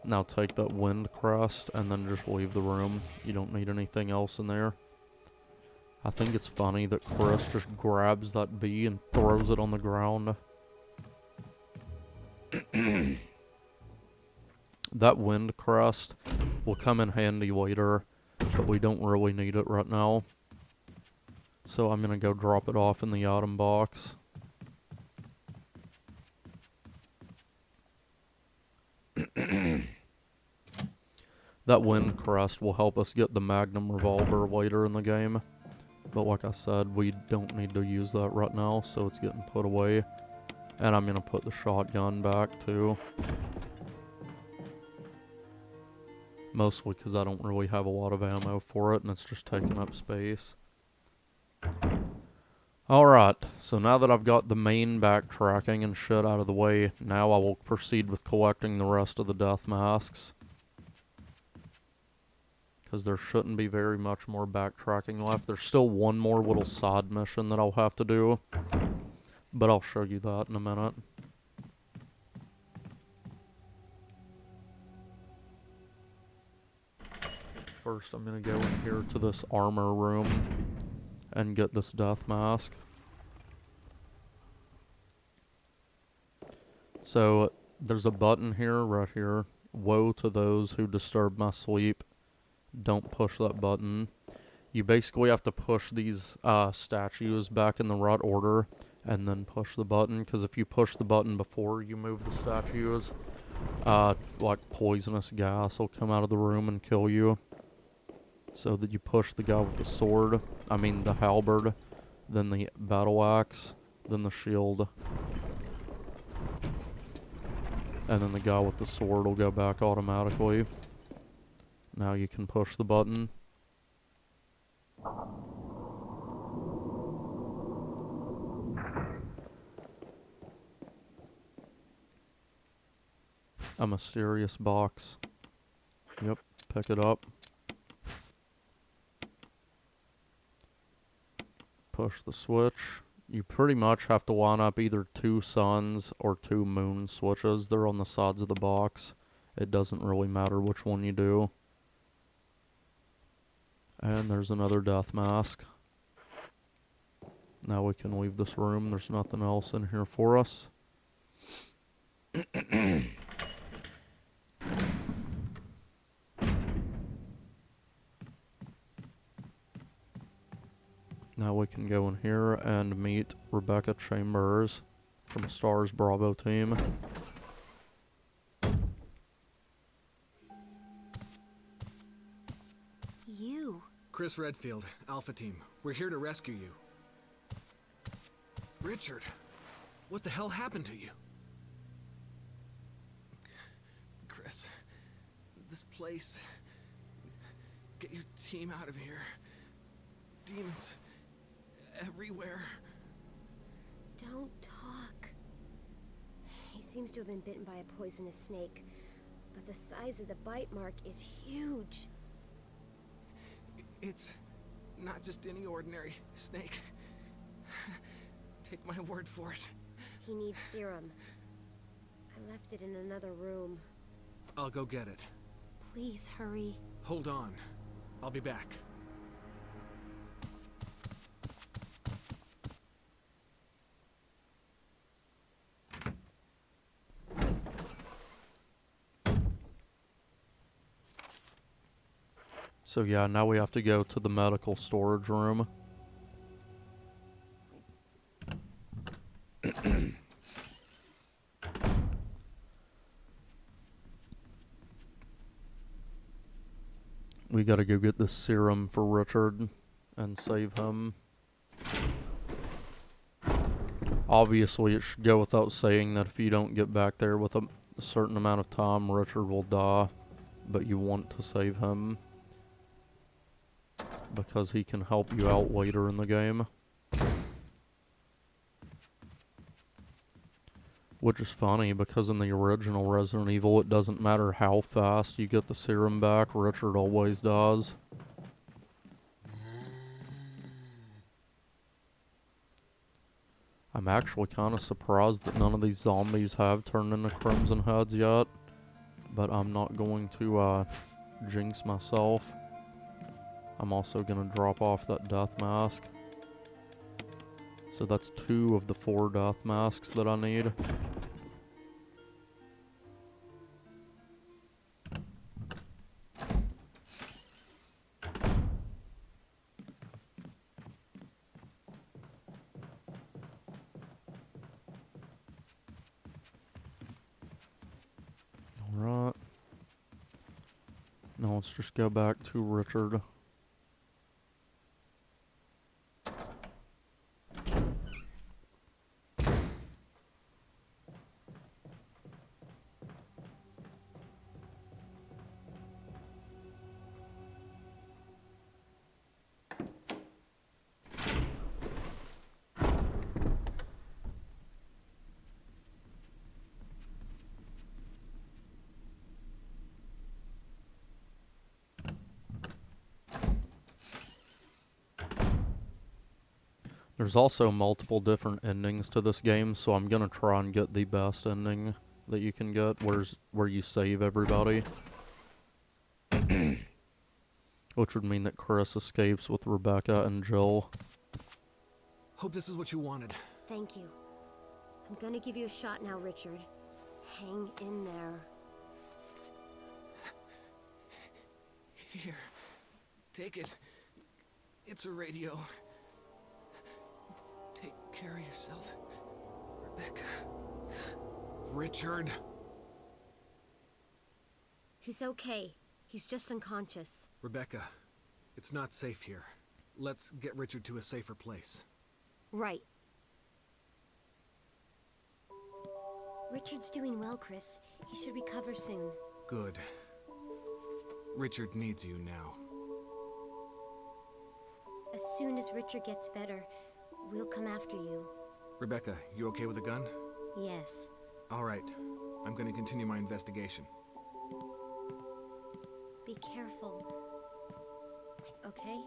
Now take that wind crest and then just leave the room. You don't need anything else in there. I think it's funny that Chris just grabs that bee and throws it on the ground. That wind crest will come in handy later, but we don't really need it right now. So I'm gonna go drop it off in the item box. That wind crest will help us get the Magnum revolver later in the game. But like I said, we don't need to use that right now, so it's getting put away. And I'm gonna put the shotgun back too. Mostly because I don't really have a lot of ammo for it, and it's just taking up space. Alright, so now that I've got the main backtracking and shit out of the way, now I will proceed with collecting the rest of the death masks. Because there shouldn't be very much more backtracking left. There's still one more little side mission that I'll have to do, but I'll show you that in a minute. First, I'm going to go in here to this armor room and get this death mask. So, there's a button here, right here. Woe to those who disturb my sleep. Don't push that button. You basically have to push these statues back in the right order, and then push the button, because if you push the button before you move the statues, like poisonous gas will come out of the room and kill you. So that you push the guy with the sword, the halberd, then the battle axe, then the shield, and then the guy with the sword will go back automatically. Now you can push the button. A mysterious box. Yep, pick it up. Push the switch. You pretty much have to line up either 2 suns or 2 moon switches. They're on the sides of the box. It doesn't really matter which one you do. And there's another death mask. Now we can leave this room. There's nothing else in here for us. Now we can go in here and meet Rebecca Chambers from STAR's Bravo team. You. Chris Redfield, Alpha Team. We're here to rescue you. Richard, what the hell happened to you? Chris, this place... Get your team out of here. Demons... everywhere. Don't talk. He seems to have been bitten by a poisonous snake, but the size of the bite mark is huge. It's not just any ordinary snake. Take my word for it. He needs serum. I left it in another room. I'll go get it. Please hurry. Hold on. I'll be back. So yeah, now we have to go to the medical storage room. We gotta go get this serum for Richard and save him. Obviously, it should go without saying that if you don't get back there with a certain amount of time, Richard will die. But you want to save him, because he can help you out later in the game. Which is funny, because in the original Resident Evil, it doesn't matter how fast you get the serum back, Richard always dies. I'm actually kind of surprised that none of these zombies have turned into Crimson Heads yet. But I'm not going to jinx myself. I'm also going to drop off that death mask. So that's 2 of the 4 death masks that I need. Alright. Now let's just go back to Richard. There's also multiple different endings to this game, so I'm gonna try and get the best ending that you can get, where you save everybody. Which would mean that Chris escapes with Rebecca and Jill. Hope this is what you wanted. Thank you. I'm gonna give you a shot now, Richard. Hang in there. Here. Take it. It's a radio. carry yourself, Rebecca. Richard! He's okay. He's just unconscious. Rebecca, it's not safe here. Let's get Richard to a safer place. Right. Richard's doing well, Chris. He should recover soon. Good. Richard needs you now. As soon as Richard gets better, we'll come after you. Rebecca, you okay with a gun? Yes. All right. I'm going to continue my investigation. Be careful. Okay?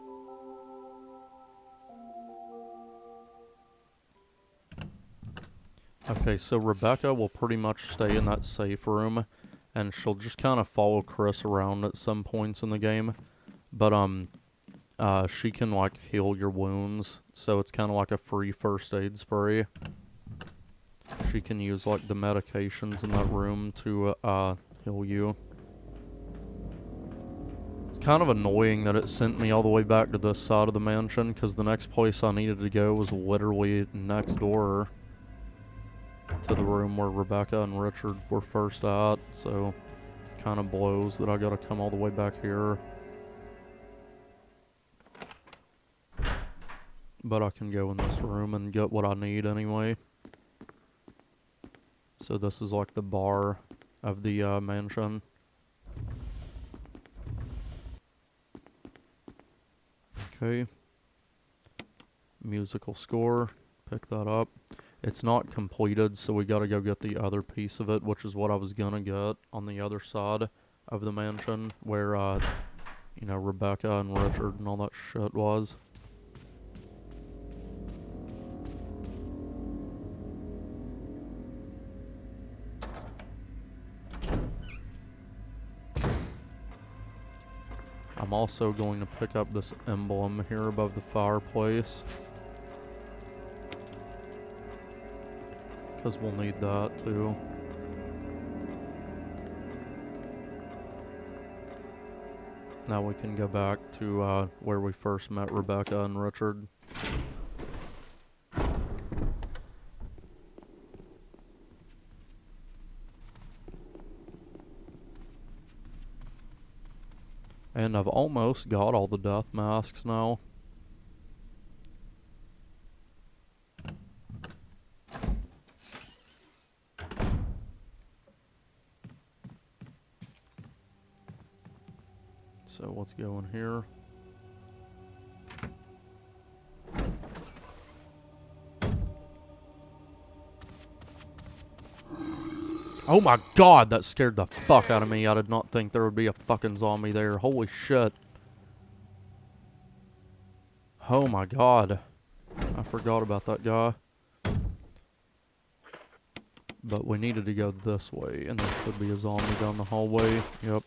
Okay, so Rebecca will pretty much stay in that safe room, and she'll just kind of follow Chris around at some points in the game. But, she can, like, heal your wounds, so it's kind of like a free first aid spray. She can use, like, the medications in that room to, heal you. It's kind of annoying that it sent me all the way back to this side of the mansion, because the next place I needed to go was literally next door to the room where Rebecca and Richard were first at, so kind of blows that I gotta come all the way back here. But I can go in this room and get what I need anyway. So this is like the bar of the mansion. Okay. Musical score. Pick that up. It's not completed, so we gotta go get the other piece of it, which is what I was gonna get on the other side of the mansion, where, you know, Rebecca and Richard and all that shit was. I'm also going to pick up this emblem here above the fireplace, because we'll need that too. Now we can go back to where we first met Rebecca and Richard. And I've almost got all the death masks now. So let's go in here. Oh my god, that scared the fuck out of me. I did not think there would be a fucking zombie there. Holy shit. Oh my god. I forgot about that guy. But we needed to go this way, and there should be a zombie down the hallway. Yep.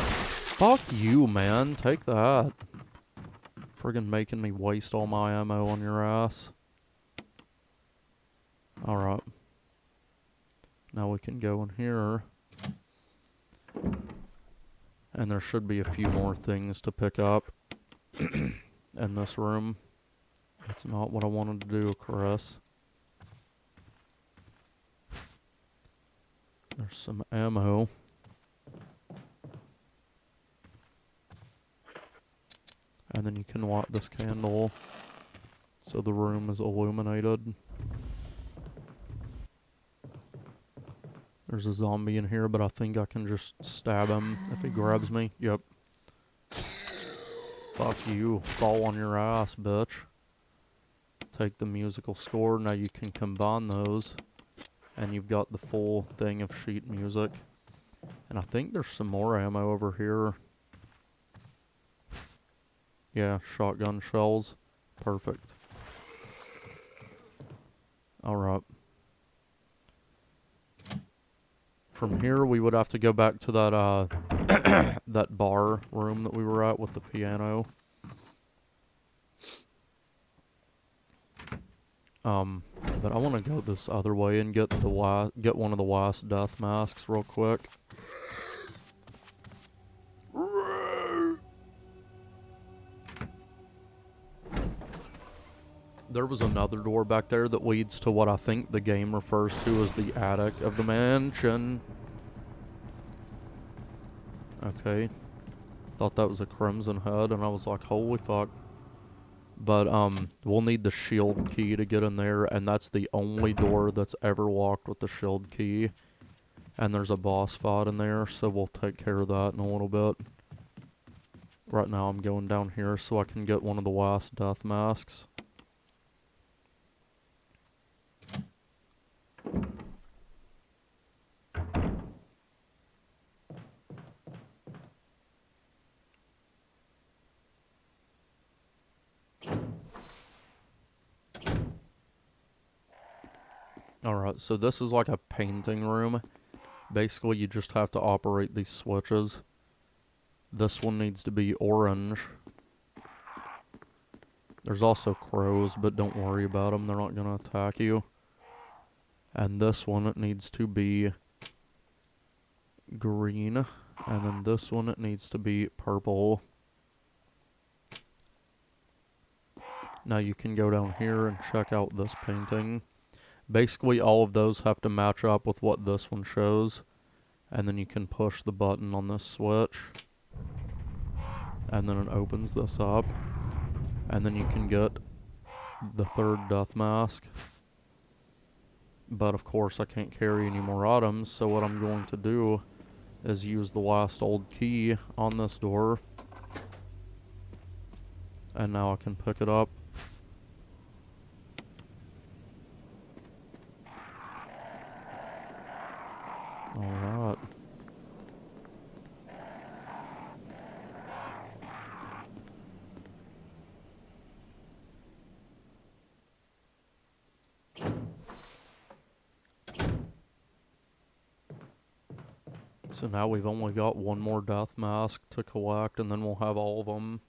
Fuck you, man. Take that. Friggin' making me waste all my ammo on your ass. Alright. Now we can go in here. And there should be a few more things to pick up in this room. That's not what I wanted to do, Chris. There's some ammo. And then you can light this candle so the room is illuminated. There's a zombie in here, but I think I can just stab him if he grabs me. Yep. Fuck you. Fall on your ass, bitch. Take the musical score. Now you can combine those. And you've got the full thing of sheet music. And I think there's some more ammo over here. Yeah, shotgun shells. Perfect. Alright. From here, we would have to go back to that, that bar room that we were at with the piano. But I want to go this other way and get one of the last death masks real quick. There was another door back there that leads to what I think the game refers to as the attic of the mansion. Okay. Thought that was a crimson head, and I was like, holy fuck. But, we'll need the shield key to get in there, and that's the only door that's ever locked with the shield key. And there's a boss fight in there, so we'll take care of that in a little bit. Right now I'm going down here so I can get one of the last death masks. Alright, so this is like a painting room. Basically, you just have to operate these switches. This one needs to be orange. There's also crows, but don't worry about them. They're not going to attack you. And this one, it needs to be green. And then this one, it needs to be purple. Now you can go down here and check out this painting. Basically, all of those have to match up with what this one shows. And then you can push the button on this switch. And then it opens this up. And then you can get the third death mask. But of course, I can't carry any more items, so what I'm going to do is use the last old key on this door. And now I can pick it up. Alright. So now we've only got one more death mask to collect, and then we'll have all of them.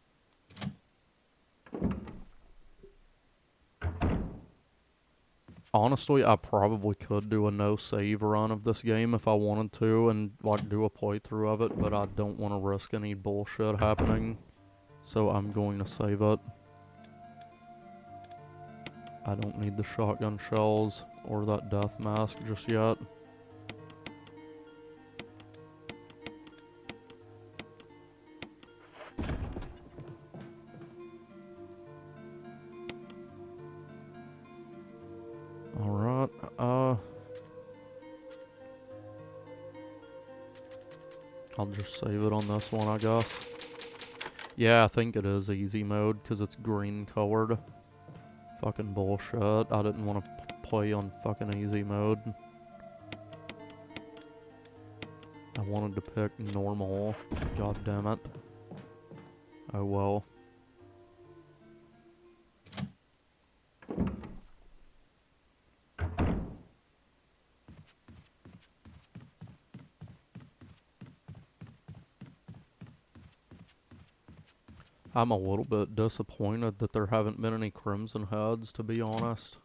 Honestly, I probably could do a no-save run of this game if I wanted to, and like do a playthrough of it, but I don't want to risk any bullshit happening, so I'm going to save it. I don't need the shotgun shells or that death mask just yet. Alright, I'll just save it on this one, I guess. Yeah, I think it is easy mode, because it's green colored. Fucking bullshit. I didn't want to play on fucking easy mode. I wanted to pick normal. God damn it. Oh well. I'm a little bit disappointed that there haven't been any crimson heads, to be honest.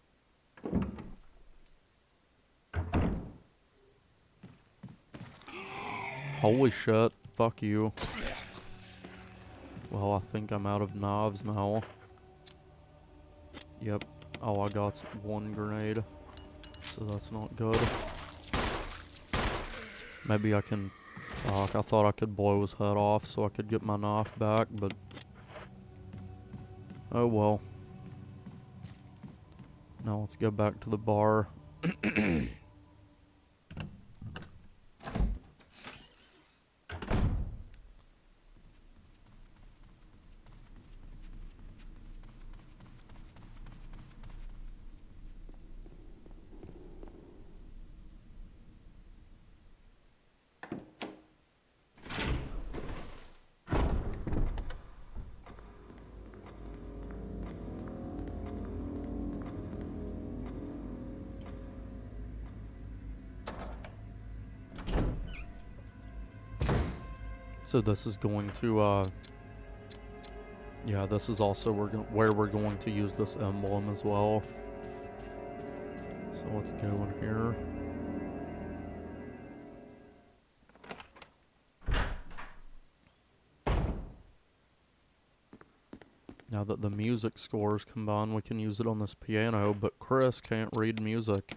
Holy shit, fuck you. Well, I think I'm out of knives now. Yep, all I got's one grenade, so that's not good. Maybe I can... Fuck, I thought I could blow his head off so I could get my knife back, but... Oh well. Now let's go back to the bar. So this is going to, yeah, this is also where we're going to use this emblem as well. So let's go in here. Now that the music scores combined, we can use it on this piano, but Chris can't read music.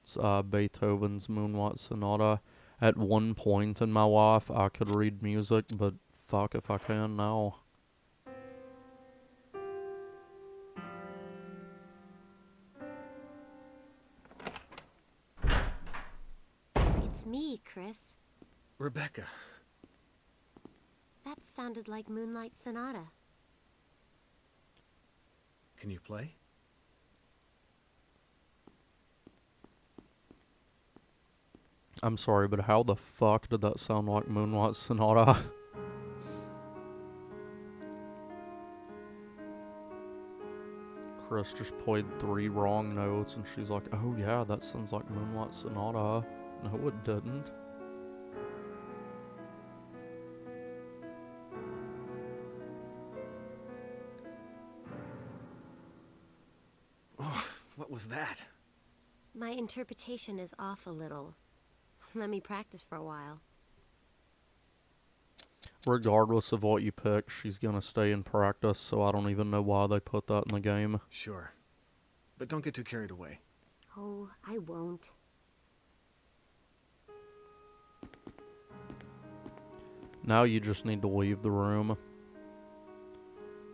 It's Beethoven's Moonlight Sonata. At one point in my life, I could read music, but fuck if I can now. It's me, Chris. Rebecca. That sounded like Moonlight Sonata. Can you play? I'm sorry, but how the fuck did that sound like Moonlight Sonata? Chris just played 3 wrong notes, and she's like, oh yeah, that sounds like Moonlight Sonata. No, it didn't. Oh, what was that? My interpretation is off a little. Let me practice for a while. Regardless of what you pick, she's gonna stay in practice, so I don't even know why they put that in the game. Sure. But don't get too carried away. Oh, I won't. Now you just need to leave the room.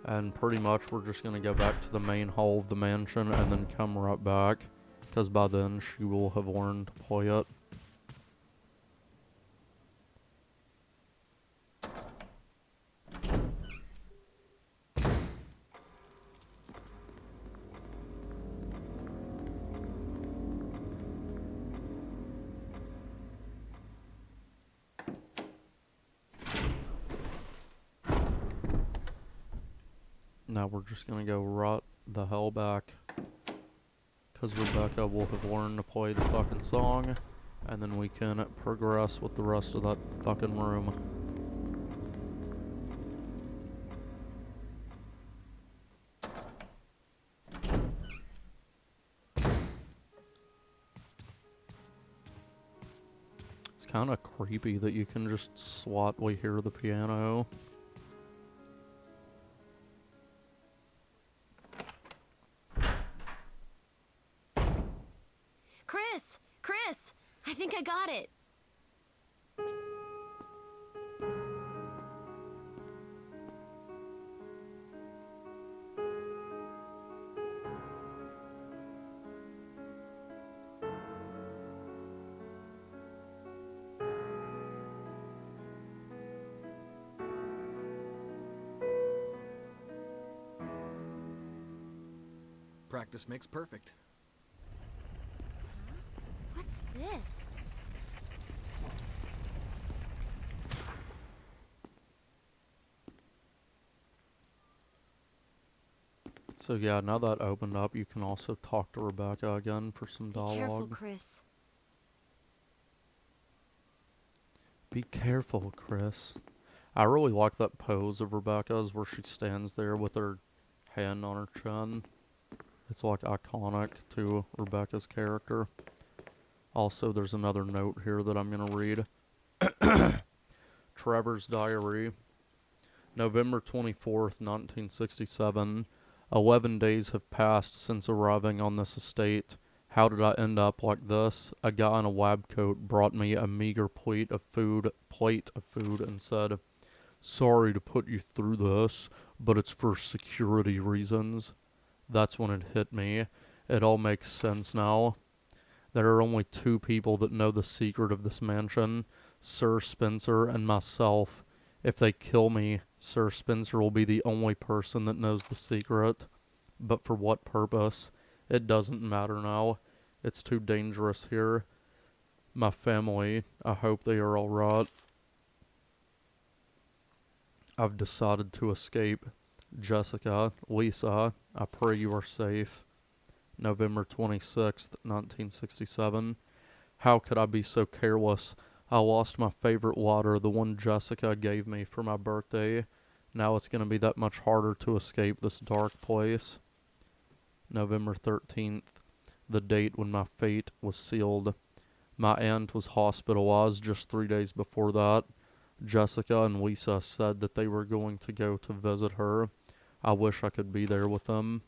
And pretty much we're just gonna go back to the main hall of the mansion and then come right back. Because by then she will have learned to play it. Now we're just gonna go right the hell back. Because Rebecca will have learned to play the fucking song. And then we can progress with the rest of that fucking room. It's kind of creepy that you can just slightly hear the piano. Chris! I think I got it! Practice makes perfect. What's this? So yeah, now that opened up, you can also talk to Rebecca again for some Be careful, dialogue. Chris. Be careful, Chris. I really like that pose of Rebecca's where she stands there with her hand on her chin. It's like iconic to Rebecca's character. Also, there's another note here that I'm going to read. Trevor's diary. November 24th, 1967. 11 days have passed since arriving on this estate. How did I end up like this? A guy in a lab coat brought me a meager plate of food and said, "Sorry to put you through this, but it's for security reasons." That's when it hit me. It all makes sense now. There are only 2 people that know the secret of this mansion, Sir Spencer and myself. If they kill me, Sir Spencer will be the only person that knows the secret. But for what purpose? It doesn't matter now. It's too dangerous here. My family, I hope they are alright. I've decided to escape. Jessica, Lisa, I pray you are safe. November 26th, 1967. How could I be so careless? I lost my favorite water, the one Jessica gave me for my birthday. Now it's going to be that much harder to escape this dark place. November 13th, the date when my fate was sealed. My aunt was hospitalized just 3 days before that. Jessica and Lisa said that they were going to go to visit her. I wish I could be there with them.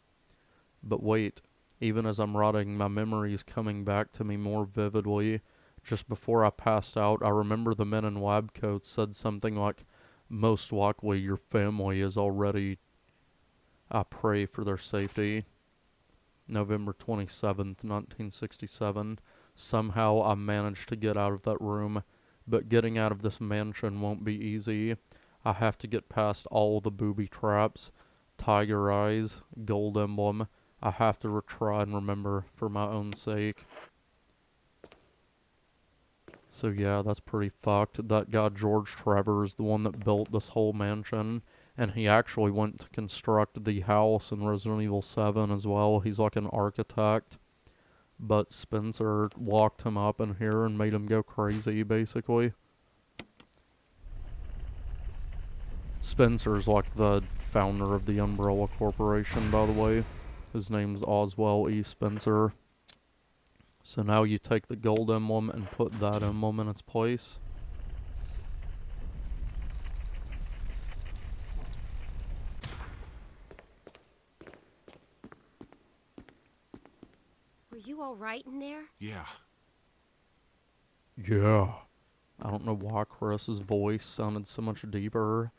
But wait, even as I'm writing, my memory is coming back to me more vividly. Just before I passed out, I remember the men in lab coats said something like, "Most likely your family is already. I pray for their safety." November 27th, 1967. Somehow I managed to get out of that room, but getting out of this mansion won't be easy. I have to get past all the booby traps, tiger eyes, gold emblem. I have to retry and remember for my own sake. So yeah, that's pretty fucked. That guy George Trevor is the one that built this whole mansion, and he actually went to construct the house in Resident Evil 7 as well. He's like an architect, but Spencer locked him up in here and made him go crazy, basically. Spencer's like the founder of the Umbrella Corporation, by the way. His name's Oswell E. Spencer. So now you take the gold emblem and put that emblem in its place. Were you all right in there? Yeah. Yeah. I don't know why Chris's voice sounded so much deeper.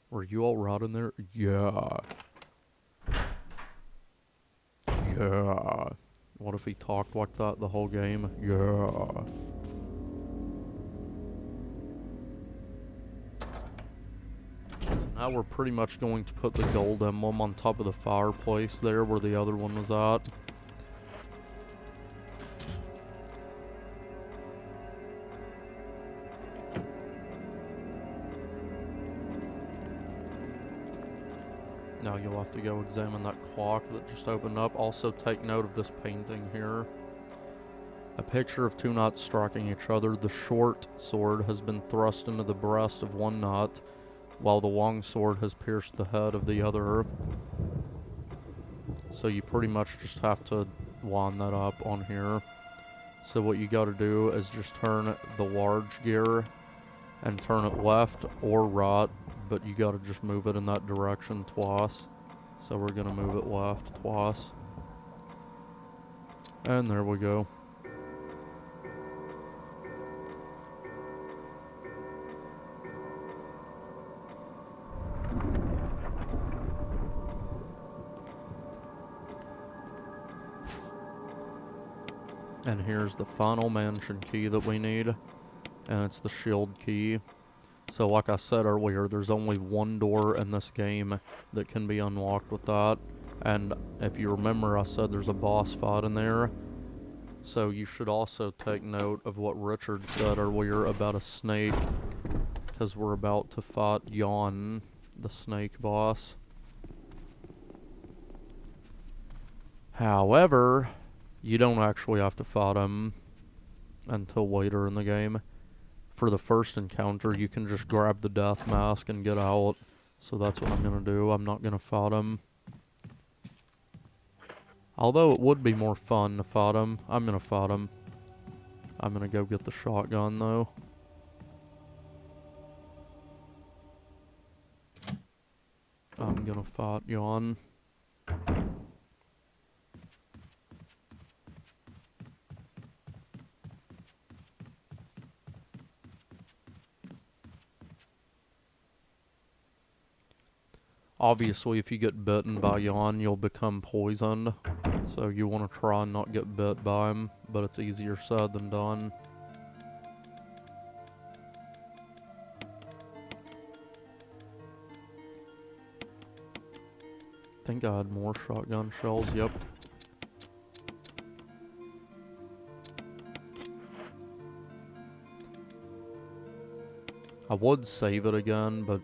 Were you all right in there? Yeah. Yeah. What if he talked like that the whole game? Yeah. Now we're pretty much going to put the gold emblem on top of the fireplace there where the other one was at. Now you'll have to go examine that clock that just opened up. Also take note of this painting here. A picture of two knights striking each other. The short sword has been thrust into the breast of one knight, while the long sword has pierced the head of the other. So you pretty much just have to line that up on here. So what you gotta do is just turn the large gear and turn it left or right, but you gotta just move it in that direction twice. So we're gonna move it left twice. And there we go. And here's the final mansion key that we need, and it's the shield key. So like I said earlier, there's only one door in this game that can be unlocked with that. And if you remember, I said there's a boss fight in there. So you should also take note of what Richard said earlier about a snake, because we're about to fight Jan, the snake boss. However, you don't actually have to fight him until later in the game. For the first encounter, you can just grab the death mask and get out. So that's what I'm gonna do. I'm not gonna fight him. Although it would be more fun to fight him. I'm gonna fight him. I'm gonna go get the shotgun though. I'm gonna fight Jan. Obviously, if you get bitten by Jan, you'll become poisoned. So you want to try and not get bit by him, but it's easier said than done. I think I had more shotgun shells, yep. I would save it again, but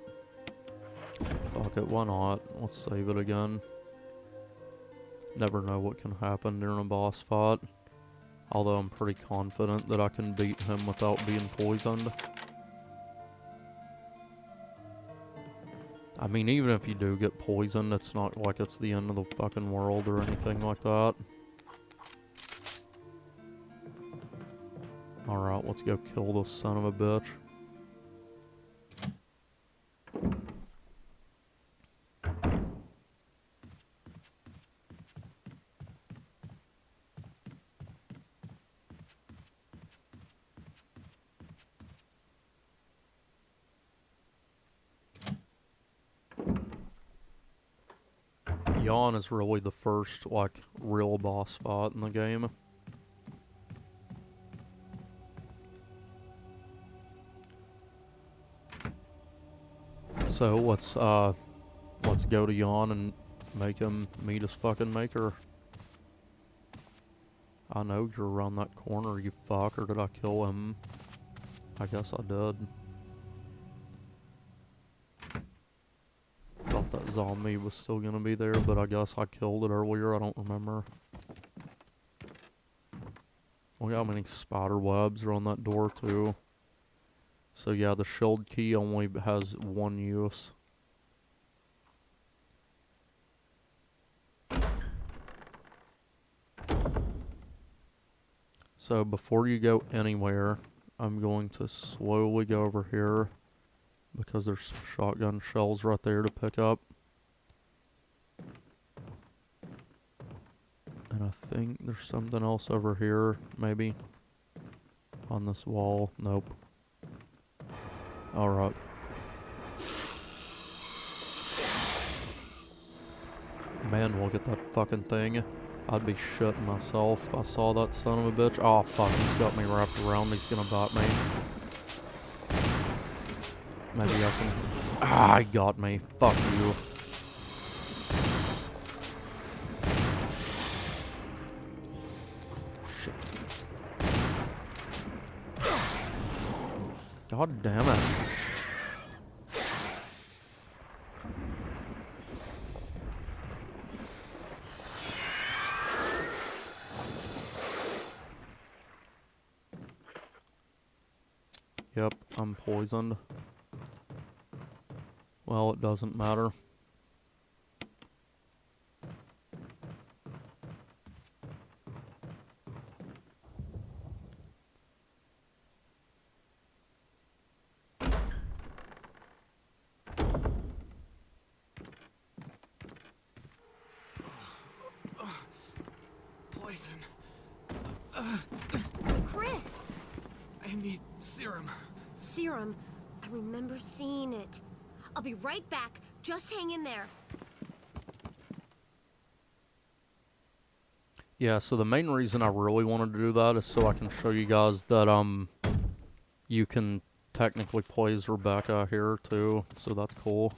fuck it, why not? Let's save it again. Never know what can happen during a boss fight. Although I'm pretty confident that I can beat him without being poisoned. I mean, even if you do get poisoned, it's not like it's the end of the fucking world or anything like that. Alright, let's go kill this son of a bitch. Yawn is really the first, like, real boss fight in the game. So let's go to Yawn and make him meet his fucking maker. I know you're around that corner, you fuck, or did I kill him? I guess I did. Thought that zombie was still gonna be there, but I guess I killed it earlier, I don't remember. Look how many spider webs are on that door too. So yeah, the shield key only has one use. So before you go anywhere, I'm going to slowly go over here because there's some shotgun shells right there to pick up. And I think there's something else over here, maybe. On this wall. Nope. Alright. Man, look at that fucking thing. I'd be shitting myself if I saw that son of a bitch. Oh fuck, he's got me wrapped around. He's gonna bite me. Maybe I can... Ah, he got me. Fuck you. Shit. God damn it. Yep, I'm poisoned. Well, it doesn't matter. Poison. Chris! I need serum. Serum. I remember seeing it. I'll be right back. Just hang in there. Yeah, so the main reason I really wanted to do that is so I can show you guys that, you can technically play as Rebecca here, too. So that's cool.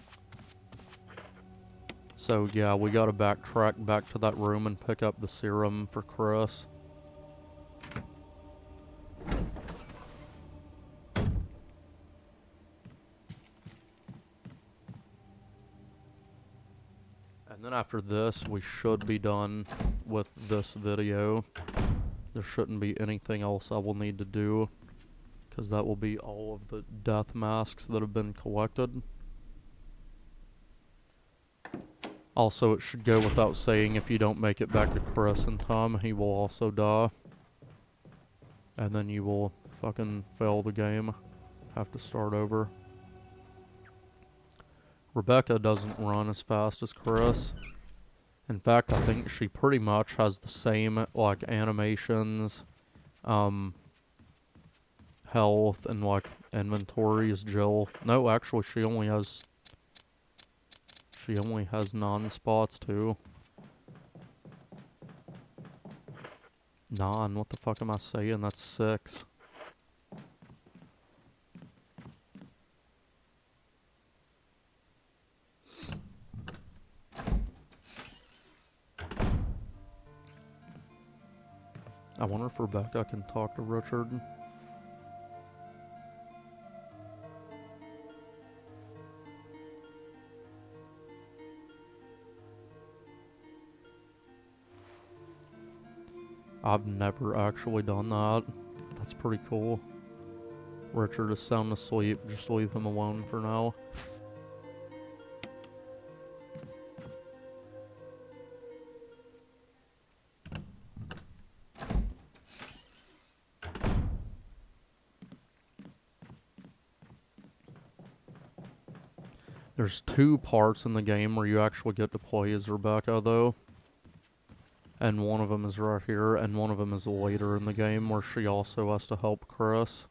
So, yeah, we gotta backtrack back to that room and pick up the serum for Chris. And then after this, we should be done with this video. There shouldn't be anything else I will need to do, because that will be all of the death masks that have been collected. Also, it should go without saying, if you don't make it back to Chris in time, he will also die. And then you will fucking fail the game. Have to start over. Rebecca doesn't run as fast as Chris. In fact, I think she pretty much has the same, like, animations, health, and, like, inventory as Jill. No, actually, she only has non-spots, too. 9, what the fuck am I saying? That's 6. I wonder if Rebecca can talk to Richard. I've never actually done that. That's pretty cool. Richard is sound asleep. Just leave him alone for now. There's 2 parts in the game where you actually get to play as Rebecca, though. And one of them is right here, and one of them is later in the game where she also has to help Chris.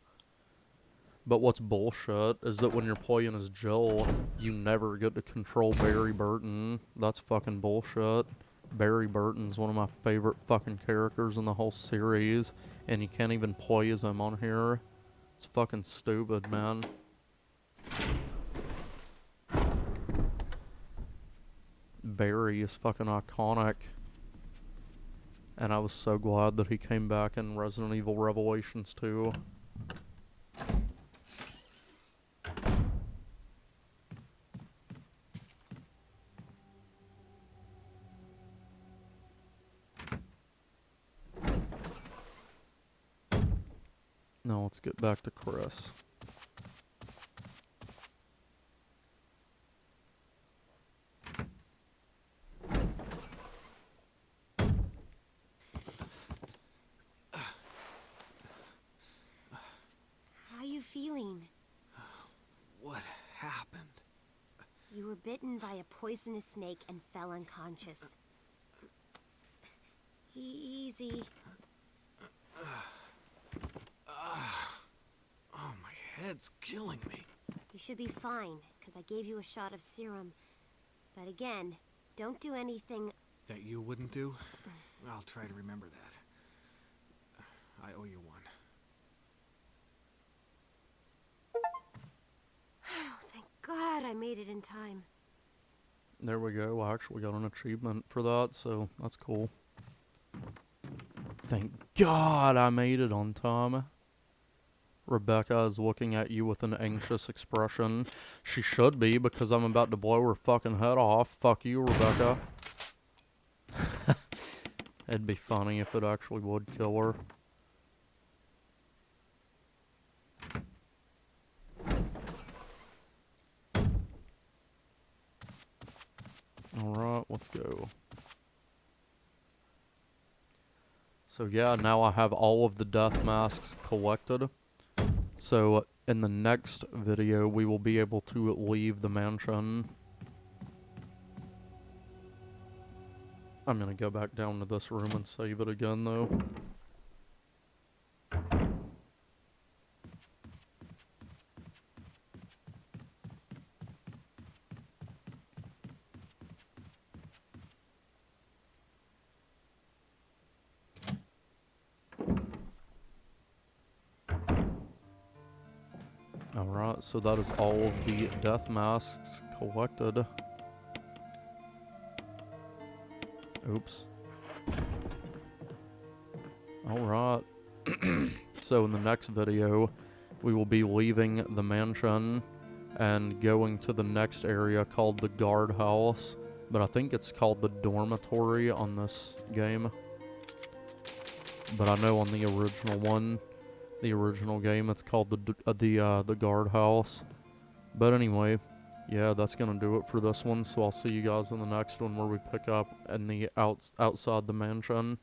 But what's bullshit is that when you're playing as Jill, you never get to control Barry Burton. That's fucking bullshit. Barry Burton's one of my favorite fucking characters in the whole series, and you can't even play as him on here. It's fucking stupid, man. Barry is fucking iconic. And I was so glad that he came back in Resident Evil Revelations 2. Now let's get back to Chris. How you feeling? What happened? You were bitten by a poisonous snake and fell unconscious. Easy. Oh, my head's killing me. You should be fine, because I gave you a shot of serum. But again, don't do anything... That you wouldn't do? I'll try to remember that. I owe you one. Oh, thank God I made it in time. There we go. I actually got an achievement for that, so that's cool. Thank God I made it on time. Rebecca is looking at you with an anxious expression. She should be, because I'm about to blow her fucking head off. Fuck you, Rebecca. It'd be funny if it actually would kill her. Alright, let's go. So yeah, now I have all of the death masks collected. So in the next video, we will be able to leave the mansion. I'm gonna go back down to this room and save it again, though. Alright, so that is all of the death masks collected. Oops. Alright. So in the next video, we will be leaving the mansion and going to the next area called the guardhouse. But I think it's called the dormitory on this game. But I know on the original one, the original game, it's called the guardhouse. But anyway, yeah, that's gonna do it for this one. So I'll see you guys in the next one where we pick up in the outside the mansion.